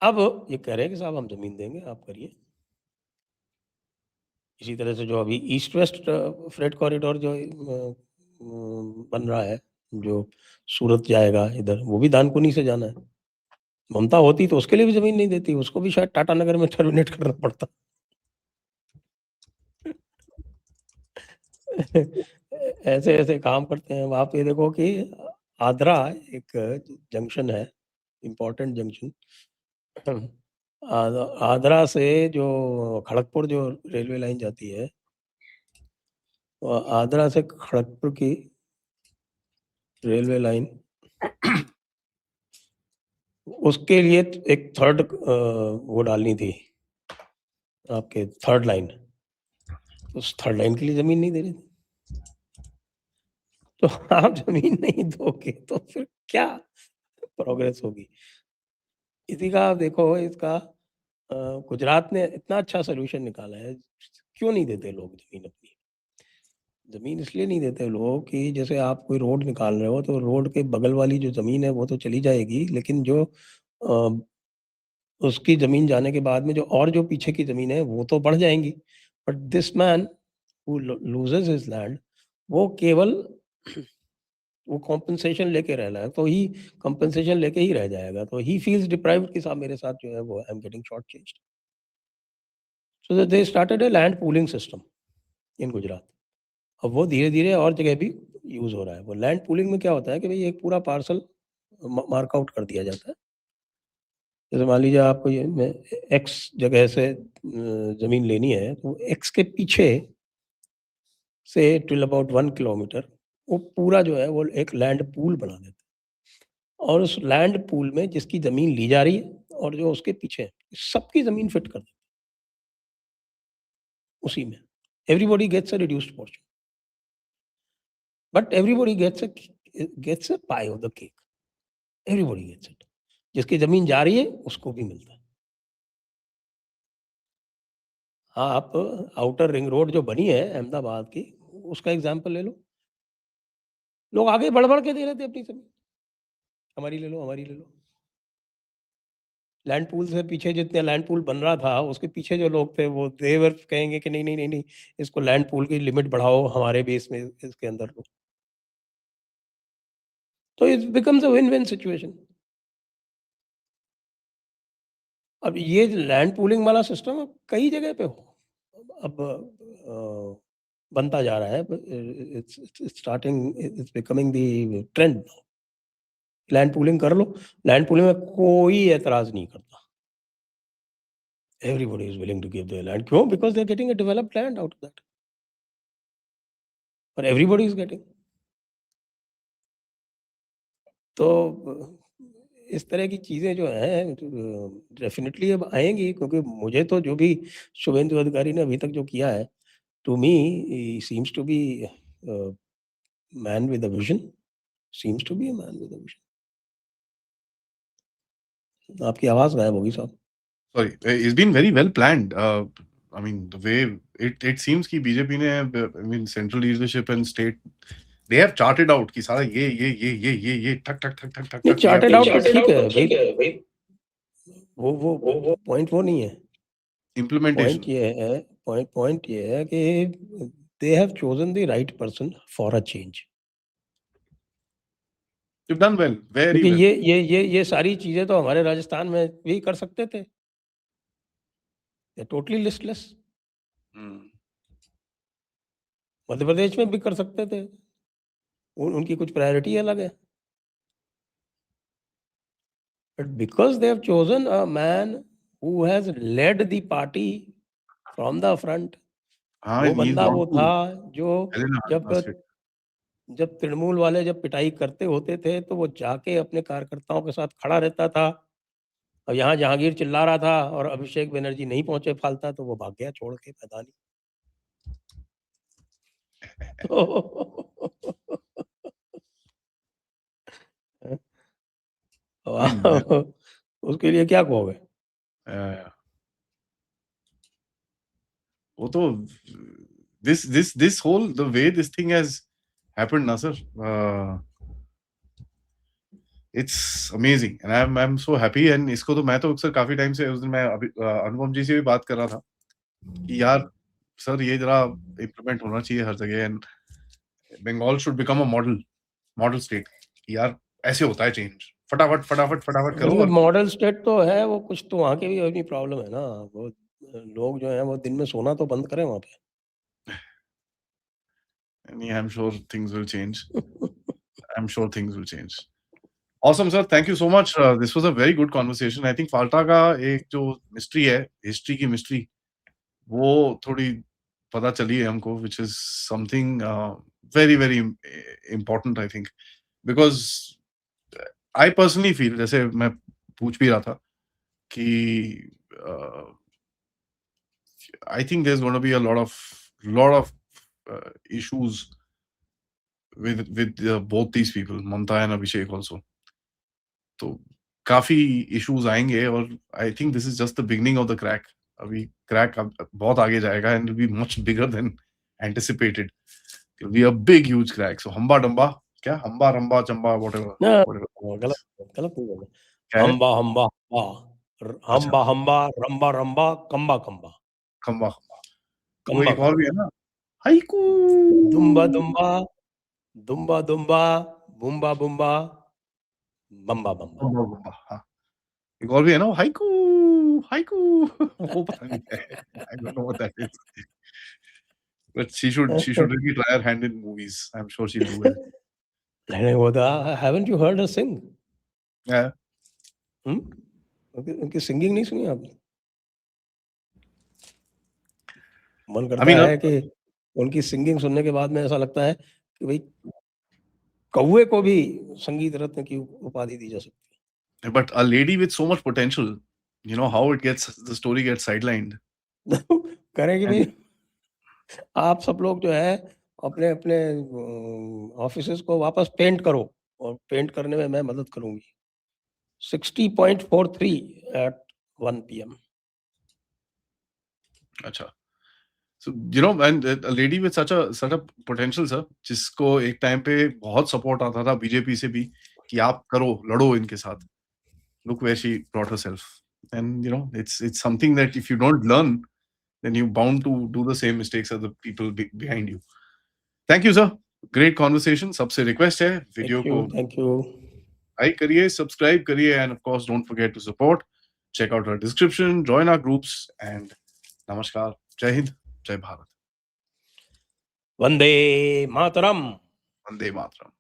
अब ये कह रहे हैं कि साहब हम जमीन देंगे, आप करिए। इसी तरह से जो अभी ईस्ट वेस्ट फ्रेट कॉरिडोर जो बन रहा है, जो सूरत जाएगा इधर, वो भी दानकुनी से जाना है। ममता होती तो उसके लिए भी जमीन नहीं देती, उसको भी शायद टाटा नगर में टर्मिनेट करना पड़ता। ऐसे ऐसे काम करते हैं। आप ये देखो कि आद्रा एक जंक्शन है, इम्पोर्टेंट जंक्शन। आद्रा से जो खड़गपुर जो रेलवे लाइन जाती है, आद्रा से खड़गपुर की रेलवे लाइन, उसके लिए एक थर्ड वो डालनी थी आपके, थर्ड लाइन। उस थर्ड लाइन के लिए जमीन नहीं दे रही थी। तो आप जमीन नहीं दोगे तो फिर क्या प्रोग्रेस होगी? इसी का आप देखो, इसका गुजरात ने इतना अच्छा सोल्यूशन निकाला है। क्यों नहीं देते लोग जमीन अपनी? जमीन इसलिए नहीं देते लोग कि जैसे आप कोई रोड निकाल रहे हो तो रोड के बगल वाली जो जमीन है वो तो चली जाएगी, लेकिन जो उसकी जमीन जाने के बाद में जो पीछे की जमीन है वो तो बढ़ जाएंगी। But this man who loses his land, वो केवल वो कॉम्पनसेशन लेके रहना है, तो ही कॉम्पनसेशन लेके ही रह जाएगा। तो ही फील्स डिप्राइव्ड कि साहब मेरे साथ जो है वो I am getting short changed. So they started a land pooling system in Gujarat. अब वो धीरे धीरे और जगह भी यूज हो रहा है। वो लैंड पूलिंग में क्या होता है कि भाई एक पूरा पार्सल मार्क आउट कर दिया जाता है। जैसे मान लीजिए आपको ये एक्स जगह से जमीन लेनी है, तो एक्स के पीछे से टिल अबाउट 1 किलोमीटर वो पूरा जो है वो एक लैंड पूल बना देते हैं। और उस लैंड पूल में जिसकी जमीन ली जा रही है और जो उसके पीछे है, सबकी जमीन फिट कर देते हैं उसी में। Everybody gets a reduced portion, but everybody gets a pie of the cake. Everybody gets it. जिसकी जमीन जा रही है उसको भी मिलता है। हाँ, आप आउटर रिंग रोड जो बनी है अहमदाबाद की, उसका एग्जाम्पल ले लो। लोग आगे बढ़ के दे रहे थे अपनी जमीन, हमारी ले लो, हमारी ले लो। लैंड पूल से पीछे जितने लैंड पूल बन रहा था, उसके पीछे जो लोग थे वो देवर कहेंगे कि नहीं नहीं नहीं नहीं, इसको लैंड पूल की लिमिट बढ़ाओ हमारे बेस में इसके अंदर लो। तो it becomes a win win situation. अब ये लैंड पूलिंग वाला सिस्टम अब कई जगह पे हो, अब बनता जा रहा है। It's becoming the trend. Land pooling कर लो। लैंड पूलिंग में कोई एतराज नहीं करता। Everybody is willing to give their land. क्यों? Because they are getting a developed land out of that, और एवरीबॉडी इज गेटिंग। तो इस तरह की चीजें जो हैं डेफिनेटली अब आएंगी, क्योंकि मुझे तो जो भी शुभेंदु अधिकारी ने अभी तक जो किया है, to me seems to be man with a vision. Seems to be a man with a vision. आपकी आवाज गायब होगी साहब। Sorry, it's been very well planned. I mean, the way it seems कि बीजेपी ने, I mean, central leadership and state, they have charted out कि सारा ये ठक ठक ठक ठक ठक नहीं, ठक चार्टेड आउट तो charted ठीक out है तो भाई। ठीक है भाई। वो पॉइंट वो नहीं है। Implementation. पॉइंट ये है कि they have chosen the right person for a change. You've done well, very क्योंकि well. ये सारी चीजें तो हमारे राजस्थान में भी कर सकते थे। Totally listless. Hmm. Madhya Pradesh में भी कर सकते थे। उनकी कुछ प्रायोरिटी अलग है। But because they have chosen a man who has led the party from the front, हाँ, वो and he's बंदा gone वो to था जो Telangana जब state. जब तृणमूल वाले जब पिटाई करते होते थे तो वो जाके अपने कार्यकर्ताओं के साथ खड़ा रहता था, और यहाँ जहांगीर चिल्ला रहा था और अभिषेक बनर्जी नहीं पहुंचे फालता तो वो भाग गया छोड़ के मैदानी। I mean, that, उसके लिए क्या कहोगे? uh, वो तो this whole the way this thing has happened, na sir. It's amazing and I'm so happy and इसको तो मैं तो अक्सर काफी टाइम से उस दिन मैं अभी अनुपम जी से भी बात कर रहा था कि यार सर ये जरा इम्प्लीमेंट होना चाहिए हर जगह and Bengal should become a model state. यार ऐसे होता है चेंज, फटाफट फटाफट फटाफट करो। और मॉडल स्टेट तो है वो, कुछ तो वहाँ की भी अपनी प्रॉब्लम है ना। वो लोग जो है वो दिन में सोना तो बंद करें वहाँ पे। I'm sure things will change. I'm sure things will change. Awesome sir, thank you so much. This was a very good conversation. I think Falta का एक जो मिस्ट्री है, हिस्ट्री की मिस्ट्री, वो थोड़ी पता चली है हमको, which is something very very important I think, because I personally feel, जैसे मैं पूछ भी रहा था कि I think there's going to be a lot of issues with both these people, Mamta and Abhishek also. तो काफी इश्यूज आएंगे और I think this is just the beginning of the crack. अभी क्रैक अब बहुत आगे जाएगा and will be much bigger than anticipated. It be a big huge crack. So हम्बा डम्बा, क्या हम्बा रंबा चंबा व्हाटएवर ना, व्हाटएवर गलत गलत नहीं बोला। क्या है? हम्बा हम्बा हम्बा, अच्छा, हम्बा हम्बा, रंबा रंबा, कंबा कंबा, खम्बा खम्बा। वो कंबा एक और कंबा, भी है ना, हाइकू दुम्बा दुम्बा, दुम्बा दुम्बा, बुम्बा बुम्बा, बम्बा बम्बा। बम्बा बम्बा। हाँ, एक और भी है ना, वो हाइकू हाइकू वो पता नहीं क्या है। आई don't know what that is, but she should really try her hand in movies. I'm sure she'll do well. नहीं वो तो, haven't you heard her sing? Yeah. उनकी सिंगिंग नहीं सुनी आपने? मन I करता mean, है कि उनकी सिंगिंग सुनने के बाद में ऐसा लगता है कि भाई कौवे को भी संगीत रत्न की उपाधि दी जा सकती but a lady with so much potential, you know how the story gets sidelined. है। करें कि And भाई आप सब लोग जो है अपने अपने ऑफिसेस को वापस पेंट करो, और पेंट करने में मैं मदद करूंगी। 60.43 at 1 p.m. अच्छा, so you know, and a lady with such a potential, sir, जिसको एक टाइम पे बहुत सपोर्ट आता था बीजेपी से भी कि आप करो, लड़ो इनके साथ। Look where she brought herself. And you know, it's something that if you don't learn, then you're bound to do the same mistakes as the people behind you. Thank you, sir. Great conversation. सबसे request है video को thank you. Like करिए, subscribe करिए, and of course don't forget to support. Check out our description, join our groups, and namaskar. Jai Hind, Jai Bharat. Vande Mataram. Vande Mataram.